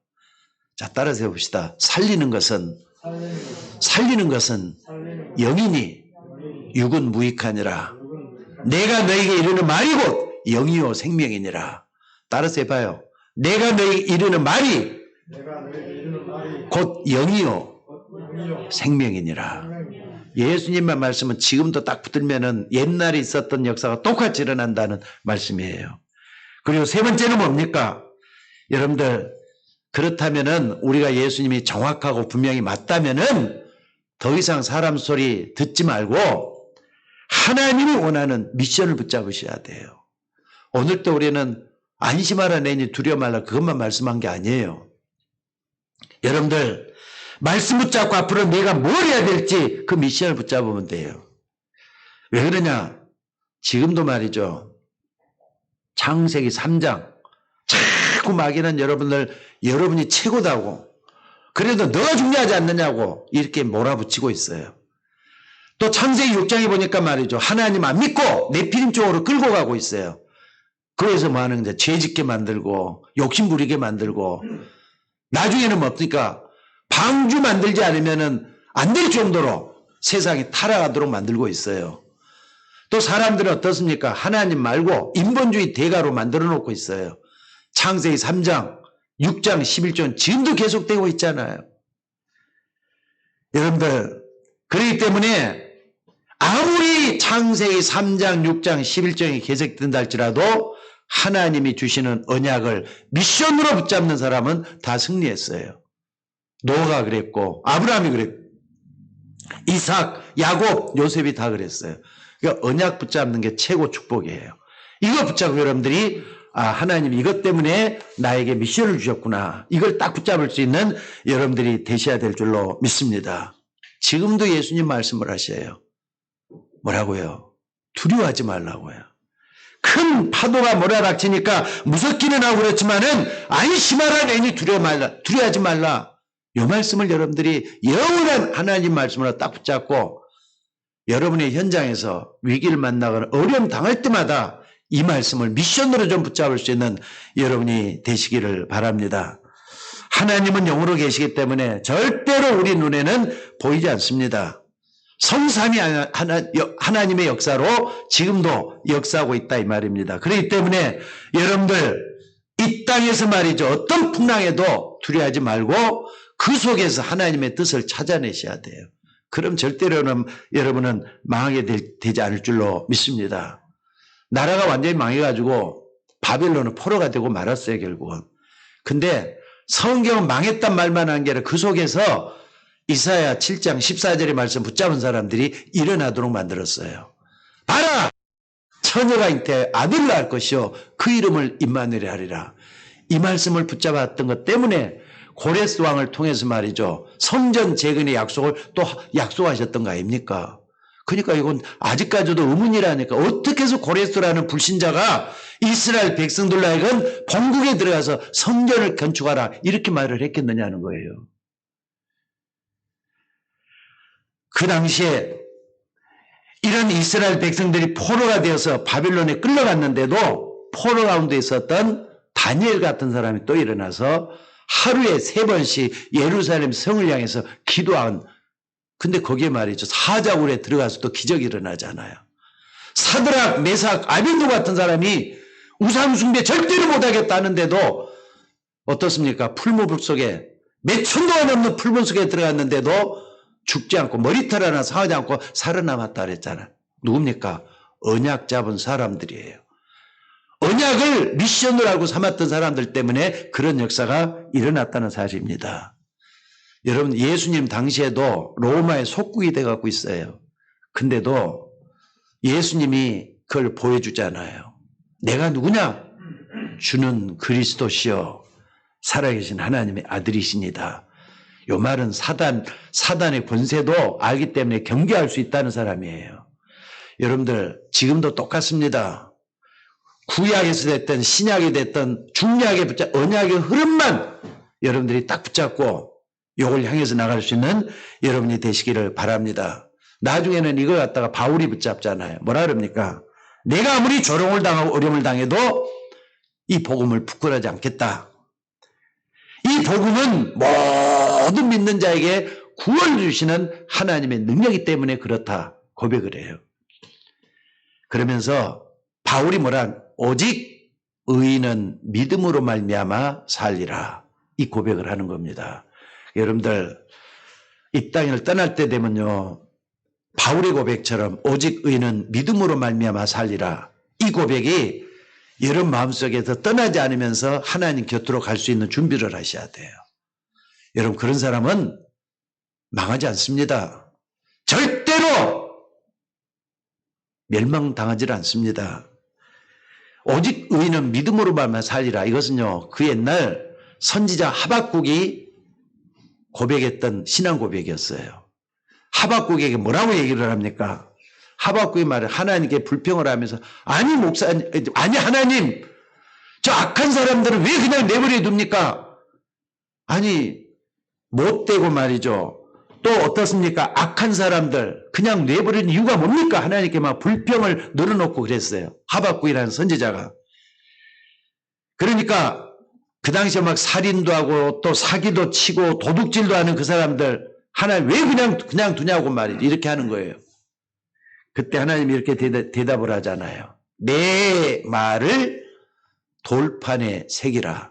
자, 따라서 해봅시다. 살리는 것은 영이니 육은 무익하니라. 내가 너에게 이르는 말이 곧 영이요 생명이니라. 따라서 해봐요. 내가 너에게 이르는 말이 곧 영이요 생명이니라. 예수님의 말씀은 지금도 딱 붙들면은 옛날에 있었던 역사가 똑같이 일어난다는 말씀이에요. 그리고 세 번째는 뭡니까? 여러분들, 그렇다면은 우리가 예수님이 정확하고 분명히 맞다면은 더 이상 사람 소리 듣지 말고 하나님이 원하는 미션을 붙잡으셔야 돼요. 오늘도 우리는 안심하라 내니 두려워 말라 그것만 말씀한 게 아니에요. 여러분들, 말씀 붙잡고 앞으로 내가 뭘 해야 될지 그 미션을 붙잡으면 돼요. 왜 그러냐? 지금도 말이죠. 창세기 3장 자꾸 막이는 여러분이 최고다고, 그래도 너가 중요하지 않느냐고 이렇게 몰아붙이고 있어요. 또 창세기 6장에 보니까 말이죠. 하나님 안 믿고 네피림 쪽으로 끌고 가고 있어요. 그래서 뭐 하는 거죠? 죄 짓게 만들고 욕심 부리게 만들고 나중에는 뭡니까? 방주 만들지 않으면은 안 될 정도로 세상이 타락하도록 만들고 있어요. 또 사람들은 어떻습니까? 하나님 말고 인본주의 대가로 만들어 놓고 있어요. 창세기 3장, 6장, 11장 지금도 계속되고 있잖아요. 여러분들 그렇기 때문에 아무리 창세기 3장, 6장, 11장이 계속된다 할지라도 하나님이 주시는 언약을 미션으로 붙잡는 사람은 다 승리했어요. 노아가 그랬고 아브라함이 그랬고 이삭, 야곱, 요셉이 다 그랬어요. 그러니까 언약 붙잡는 게 최고 축복이에요. 이거 붙잡고 여러분들이 하나님이 이것 때문에 나에게 미션을 주셨구나. 이걸 딱 붙잡을 수 있는 여러분들이 되셔야 될 줄로 믿습니다. 지금도 예수님 말씀을 하셔요. 뭐라고요? 두려워하지 말라고요. 큰 파도가 몰아닥치니까 무섭기는 하고 그렇지만은 안심하라 내니 두려워하지 말라. 이 말씀을 여러분들이 영원한 하나님 말씀으로 딱 붙잡고 여러분의 현장에서 위기를 만나거나 어려움 당할 때마다 이 말씀을 미션으로 좀 붙잡을 수 있는 여러분이 되시기를 바랍니다. 하나님은 영으로 계시기 때문에 절대로 우리 눈에는 보이지 않습니다. 성삼위 하나님의 역사로 지금도 역사하고 있다 이 말입니다. 그렇기 때문에 여러분들 이 땅에서 말이죠. 어떤 풍랑에도 두려워하지 말고 그 속에서 하나님의 뜻을 찾아내셔야 돼요. 그럼 절대로는 여러분은 망하게 되지 않을 줄로 믿습니다. 나라가 완전히 망해가지고 바벨론은 포로가 되고 말았어요 결국은. 근데 성경은 망했단 말만 한 게 아니라 그 속에서 이사야 7장 14절의 말씀 붙잡은 사람들이 일어나도록 만들었어요. 봐라! 처녀가 잉태 아들을 낳을 것이요 그 이름을 임마누엘이라 하리라. 이 말씀을 붙잡았던 것 때문에 고레스 왕을 통해서 말이죠. 성전 재건의 약속을 또 약속하셨던 거 아닙니까? 그러니까 이건 아직까지도 의문이라니까 어떻게 해서 고레스라는 불신자가 이스라엘 백성들로 하여금 본국에 들어가서 성전을 건축하라 이렇게 말을 했겠느냐는 거예요. 그 당시에 이런 이스라엘 백성들이 포로가 되어서 바빌론에 끌려갔는데도 포로 가운데 있었던 다니엘 같은 사람이 또 일어나서 하루에 3번씩 예루살렘 성을 향해서 기도한 근데 거기에 말이죠. 사자굴에 들어가서 또 기적이 일어나잖아요. 사드락, 메삭, 아벤노 같은 사람이 우상 숭배 절대로 못하겠다는데도 어떻습니까? 풀무불 속에 몇 천도가 넘는 풀무 속에 들어갔는데도 죽지 않고 머리털 하나 상하지 않고 살아남았다 그랬잖아요. 누굽니까? 언약 잡은 사람들이에요. 언약을 미션으로 알고 삼았던 사람들 때문에 그런 역사가 일어났다는 사실입니다. 여러분 예수님 당시에도 로마의 속국이 돼갖고 있어요. 근데도 예수님이 그걸 보여주잖아요. 내가 누구냐? 주는 그리스도시요 살아계신 하나님의 아들이십니다. 요 말은 사단의 권세도 알기 때문에 경계할 수 있다는 사람이에요. 여러분들 지금도 똑같습니다. 구약에서 됐든 신약이 됐든 중약에 언약의 흐름만 여러분들이 딱 붙잡고 요걸 향해서 나갈 수 있는 여러분이 되시기를 바랍니다. 나중에는 이걸 갖다가 바울이 붙잡잖아요. 뭐라 그럽니까? 내가 아무리 조롱을 당하고 어려움을 당해도 이 복음을 부끄러워하지 않겠다. 이 복음은 모든 믿는 자에게 구원을 주시는 하나님의 능력이기 때문에 그렇다 고백을 해요. 그러면서 바울이 뭐라 오직 의인은 믿음으로 말미암아 살리라 이 고백을 하는 겁니다. 여러분들 이 땅을 떠날 때 되면요 바울의 고백처럼 오직 의인은 믿음으로 말미암아 살리라 이 고백이 여러분 마음속에서 떠나지 않으면서 하나님 곁으로 갈 수 있는 준비를 하셔야 돼요. 여러분 그런 사람은 망하지 않습니다. 절대로 멸망당하지 않습니다. 오직 의인은 믿음으로 말미암아 살리라 이것은요 그 옛날 선지자 하박국이 고백했던 신앙 고백이었어요. 하박국에게 뭐라고 얘기를 합니까? 하박국이 말을 하나님께 불평을 하면서 아니 목사님, 아니 하나님 저 악한 사람들은 왜 그냥 내버려 둡니까? 아니 못되고 말이죠. 또 어떻습니까? 악한 사람들 그냥 내버리는 이유가 뭡니까? 하나님께 막 불평을 늘어놓고 그랬어요. 하박국이라는 선지자가. 그러니까 그 당시에 막 살인도 하고 또 사기도 치고 도둑질도 하는 그 사람들 하나님 왜 그냥 두냐고 말이지. 이렇게 하는 거예요. 그때 하나님이 이렇게 대답을 하잖아요. 내 말을 돌판에 새기라.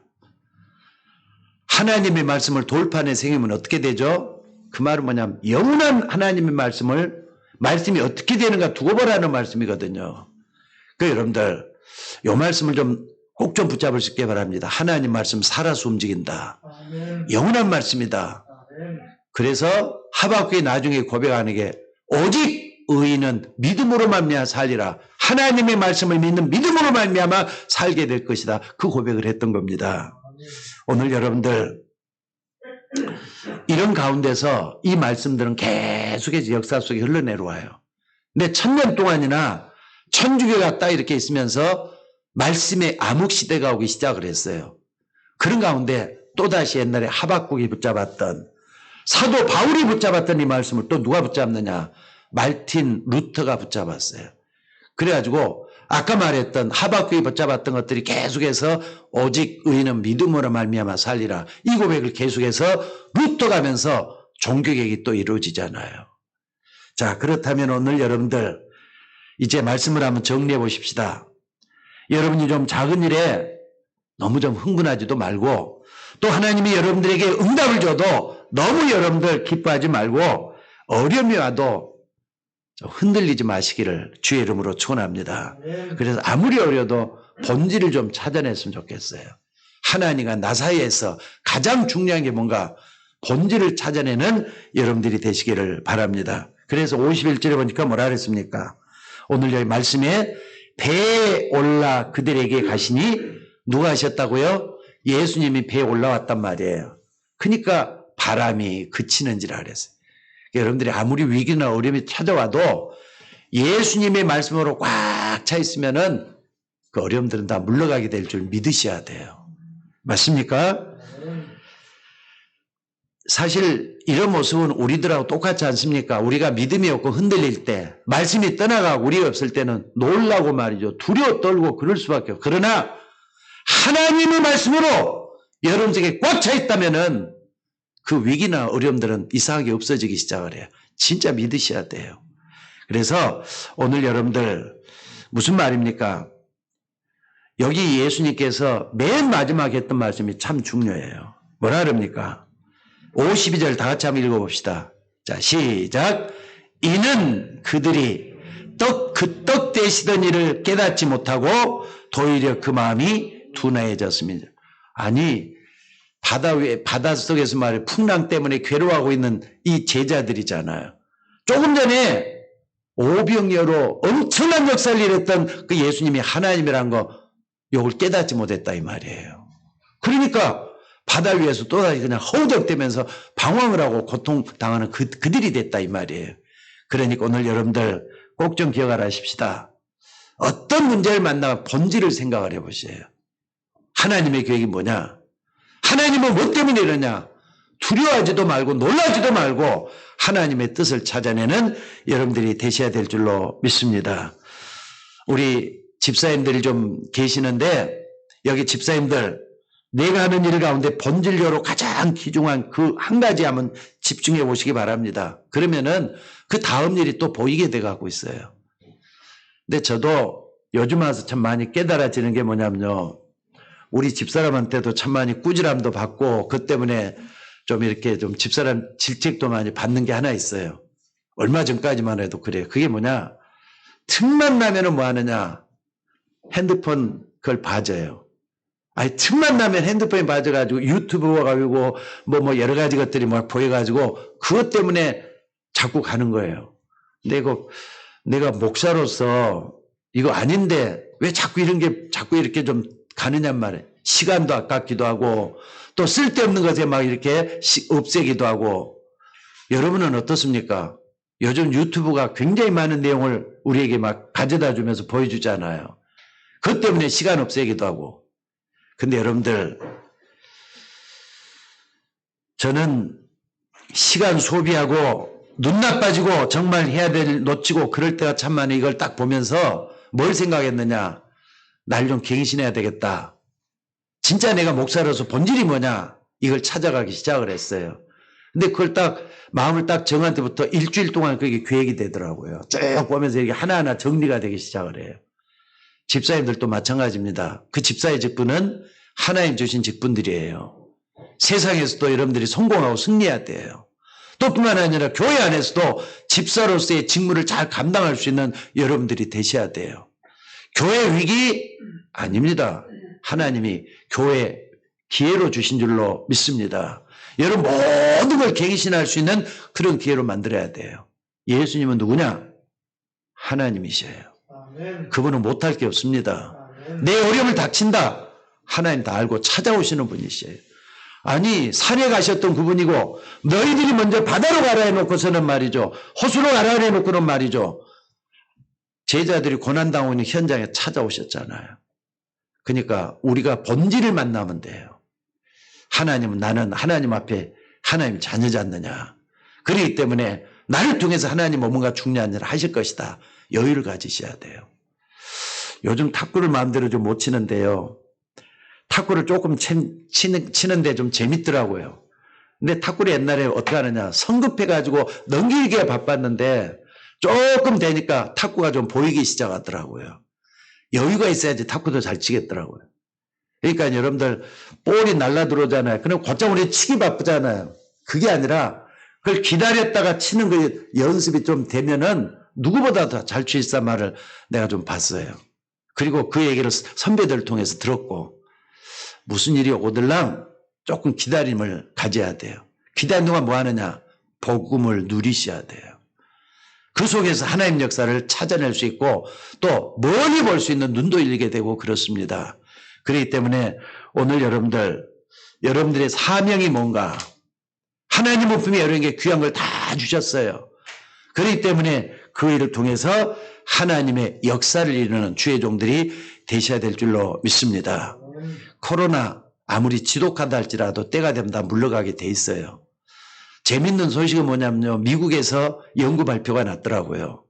하나님의 말씀을 돌판에 새기면 어떻게 되죠? 그 말은 뭐냐면 영원한 하나님의 말씀이 어떻게 되는가 두고 보라는 말씀이거든요. 그 여러분들 이 말씀을 꼭 좀 붙잡을 수 있게 바랍니다. 하나님 말씀 살아서 움직인다. 아멘. 영원한 말씀이다. 아멘. 그래서 하박국이 나중에 고백하는 게 오직 의인은 믿음으로 말미암아 살리라. 하나님의 말씀을 믿는 믿음으로 말미암아 살게 될 것이다. 그 고백을 했던 겁니다. 오늘 여러분들 이런 가운데서 이 말씀들은 계속해서 역사 속에 흘러내려와요. 근데 1000년 동안이나 천주교가 딱 이렇게 있으면서 말씀의 암흑시대가 오기 시작을 했어요. 그런 가운데 또다시 옛날에 하박국이 붙잡았던 사도 바울이 붙잡았던 이 말씀을 또 누가 붙잡느냐? 말틴 루터가 붙잡았어요. 그래가지고 아까 말했던 하박국이 붙잡았던 것들이 계속해서 오직 의인은 믿음으로 말미암아 살리라. 이 고백을 계속해서 루터 가면서 종교개혁이 또 이루어지잖아요. 자, 그렇다면 오늘 여러분들 이제 말씀을 한번 정리해 보십시다. 여러분이 좀 작은 일에 너무 좀 흥분하지도 말고 또 하나님이 여러분들에게 응답을 줘도 너무 여러분들 기뻐하지 말고 어려움이 와도 흔들리지 마시기를 주의 이름으로 축원합니다. 그래서 아무리 어려도 본질을 좀 찾아냈으면 좋겠어요. 하나님과 나 사이에서 가장 중요한 게 뭔가 본질을 찾아내는 여러분들이 되시기를 바랍니다. 그래서 51절에 보니까 뭐라 그랬습니까? 오늘 여기 말씀에 배에 올라 그들에게 가시니 누가 하셨다고요? 예수님이 배에 올라왔단 말이에요. 그러니까 바람이 그치는지라 그랬어요. 여러분들이 아무리 위기나 어려움이 찾아와도 예수님의 말씀으로 꽉 차 있으면은 그 어려움들은 다 물러가게 될 줄 믿으셔야 돼요. 맞습니까? 사실 이런 모습은 우리들하고 똑같지 않습니까? 우리가 믿음이 없고 흔들릴 때, 말씀이 떠나가고 우리가 없을 때는 놀라고 말이죠. 두려워 떨고 그럴 수밖에 없어요. 그러나 하나님의 말씀으로 여러분에게 꽉 차 있다면은 그 위기나 어려움들은 이상하게 없어지기 시작을 해요. 진짜 믿으셔야 돼요. 그래서 오늘 여러분들 무슨 말입니까? 여기 예수님께서 맨 마지막에 했던 말씀이 참 중요해요. 뭐라 그럽니까? 52절 다 같이 한번 읽어봅시다. 자, 시작. 이는 그들이 떡 되시던 일을 깨닫지 못하고 도리어 그 마음이 둔해졌습니다. 아니, 바다 속에서 말해 풍랑 때문에 괴로워하고 있는 이 제자들이잖아요. 조금 전에 오병이어로 엄청난 역사를 일했던 그 예수님이 하나님이란 거 요걸 깨닫지 못했다 이 말이에요. 그러니까 바다 위에서 또다시 그냥 허우적대면서 방황을 하고 고통당하는 그들이 됐다 이 말이에요. 그러니까 오늘 여러분들 꼭 좀 기억을 하십시다. 어떤 문제를 만나면 본질을 생각을 해보세요. 하나님의 계획이 뭐냐? 하나님은 뭐 때문에 이러냐? 두려워하지도 말고 놀라지도 말고 하나님의 뜻을 찾아내는 여러분들이 되셔야 될 줄로 믿습니다. 우리 집사님들이 좀 계시는데 여기 집사님들 내가 하는 일 가운데 본질적으로 가장 귀중한 그 한 가지 한번 집중해 보시기 바랍니다. 그러면은 그 다음 일이 또 보이게 돼 가고 있어요. 근데 저도 요즘 와서 참 많이 깨달아지는 게 뭐냐면요. 우리 집사람한테도 참 많이 꾸지람도 받고 그 때문에 좀 이렇게 좀 집사람 질책도 많이 받는 게 하나 있어요. 얼마 전까지만 해도 그래요. 그게 뭐냐. 틈만 나면은 뭐 하느냐. 핸드폰 그걸 봐줘요. 아니, 틈만 나면 핸드폰에 빠져가지고 유튜브 가지고 뭐 여러 가지 것들이 막 보여가지고 그것 때문에 자꾸 가는 거예요. 근데 내가 목사로서 이거 아닌데 왜 자꾸 이렇게 좀 가느냔 말이에요. 시간도 아깝기도 하고 또 쓸데없는 것에 막 이렇게 없애기도 하고. 여러분은 어떻습니까? 요즘 유튜브가 굉장히 많은 내용을 우리에게 막 가져다 주면서 보여주잖아요. 그것 때문에 시간 없애기도 하고. 근데 여러분들, 저는 시간 소비하고 눈 나빠지고 정말 해야 될 일 놓치고 그럴 때가 참 많아. 이걸 딱 보면서 뭘 생각했느냐. 날 좀 갱신해야 되겠다. 진짜 내가 목사로서 본질이 뭐냐. 이걸 찾아가기 시작을 했어요. 근데 그걸 딱 마음을 딱 정한 때부터 일주일 동안 그게 계획이 되더라고요. 쭉 보면서 이게 하나하나 정리가 되기 시작을 해요. 집사님들도 마찬가지입니다. 그 집사의 직분은 하나님 주신 직분들이에요. 세상에서도 여러분들이 성공하고 승리해야 돼요. 또 뿐만 아니라 교회 안에서도 집사로서의 직무를 잘 감당할 수 있는 여러분들이 되셔야 돼요. 교회 위기 아닙니다. 하나님이 교회 기회로 주신 줄로 믿습니다. 여러분 모든 걸 갱신할 수 있는 그런 기회로 만들어야 돼요. 예수님은 누구냐? 하나님이셔요. 그분은 못할 게 없습니다. 내 어려움을 닥친다. 하나님 다 알고 찾아오시는 분이셔요. 아니 산에 가셨던 그분이고 너희들이 먼저 바다로 가라 해놓고서는 말이죠. 호수로 가라 해놓고는 말이죠. 제자들이 고난당하고 있는 현장에 찾아오셨잖아요. 그러니까 우리가 본질을 만나면 돼요. 하나님은 나는 하나님 앞에 하나님 자녀지 않느냐. 그렇기 때문에 나를 통해서 하나님은 뭔가 중요한 일을 하실 것이다. 여유를 가지셔야 돼요. 요즘 탁구를 마음대로 좀 못 치는데요. 탁구를 조금 치는데 좀 재밌더라고요. 근데 탁구를 옛날에 어떻게 하느냐. 성급해가지고 넘기기에 바빴는데 조금 되니까 탁구가 좀 보이기 시작하더라고요. 여유가 있어야지 탁구도 잘 치겠더라고요. 그러니까 여러분들 볼이 날라들어오잖아요. 그럼 곧장 우리 치기 바쁘잖아요. 그게 아니라 그걸 기다렸다가 치는 그 연습이 좀 되면은 누구보다 더 잘 칠단 말을 내가 좀 봤어요. 그리고 그 얘기를 선배들을 통해서 들었고 무슨 일이 오들랑 조금 기다림을 가져야 돼요. 기다리는 동안 뭐 하느냐? 복음을 누리셔야 돼요. 그 속에서 하나님 역사를 찾아낼 수 있고 또 멀리 볼 수 있는 눈도 열리게 되고 그렇습니다. 그렇기 때문에 오늘 여러분들의 사명이 뭔가 하나님은 분명히 여러분에게 귀한 걸 다 주셨어요. 그렇기 때문에 그 일을 통해서 하나님의 역사를 이루는 주의 종들이 되셔야 될 줄로 믿습니다. 코로나 아무리 지독하다 할지라도 때가 되면 다 물러가게 돼 있어요. 재밌는 소식은 뭐냐면요. 미국에서 연구 발표가 났더라고요.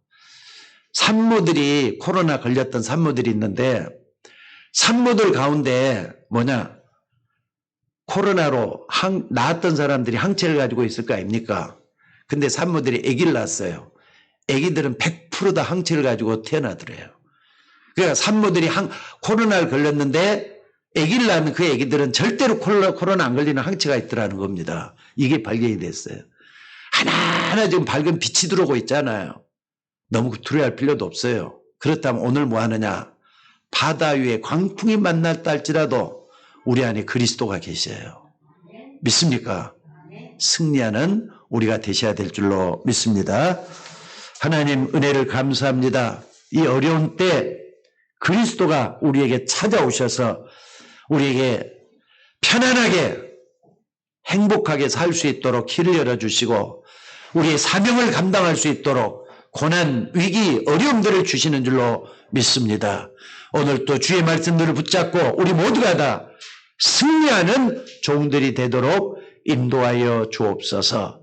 산모들이 코로나 걸렸던 산모들이 있는데 산모들 가운데 코로나로 낳았던 사람들이 항체를 가지고 있을 거 아닙니까? 근데 산모들이 아기를 낳았어요. 아기들은 100% 다 항체를 가지고 태어나더래요. 그러니까 산모들이 코로나를 걸렸는데 아기를 낳는 그 아기들은 절대로 코로나 안 걸리는 항체가 있더라는 겁니다. 이게 발견이 됐어요. 하나하나 지금 밝은 빛이 들어오고 있잖아요. 너무 두려워할 필요도 없어요. 그렇다면 오늘 뭐 하느냐? 바다 위에 광풍이 만났다 할지라도 우리 안에 그리스도가 계셔요. 믿습니까? 승리하는 우리가 되셔야 될 줄로 믿습니다. 하나님 은혜를 감사합니다. 이 어려운 때 그리스도가 우리에게 찾아오셔서 우리에게 편안하게 행복하게 살 수 있도록 길을 열어주시고 우리의 사명을 감당할 수 있도록 고난, 위기, 어려움들을 주시는 줄로 믿습니다. 오늘 또 주의 말씀들을 붙잡고 우리 모두가 다 승리하는 종들이 되도록 인도하여 주옵소서.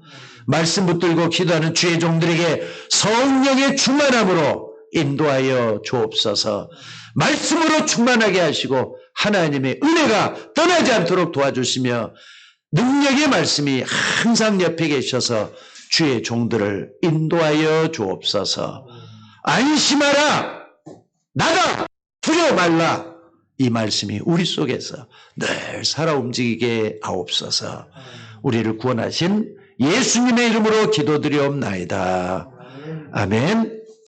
말씀 붙들고 기도하는 주의 종들에게 성령의 충만함으로 인도하여 주옵소서. 말씀으로 충만하게 하시고 하나님의 은혜가 떠나지 않도록 도와주시며 능력의 말씀이 항상 옆에 계셔서 주의 종들을 인도하여 주옵소서. 안심하라, 나다, 두려워 말라. 이 말씀이 우리 속에서 늘 살아 움직이게 하옵소서. 우리를 구원하신 예수님의 이름으로 기도드리옵나이다. 아멘.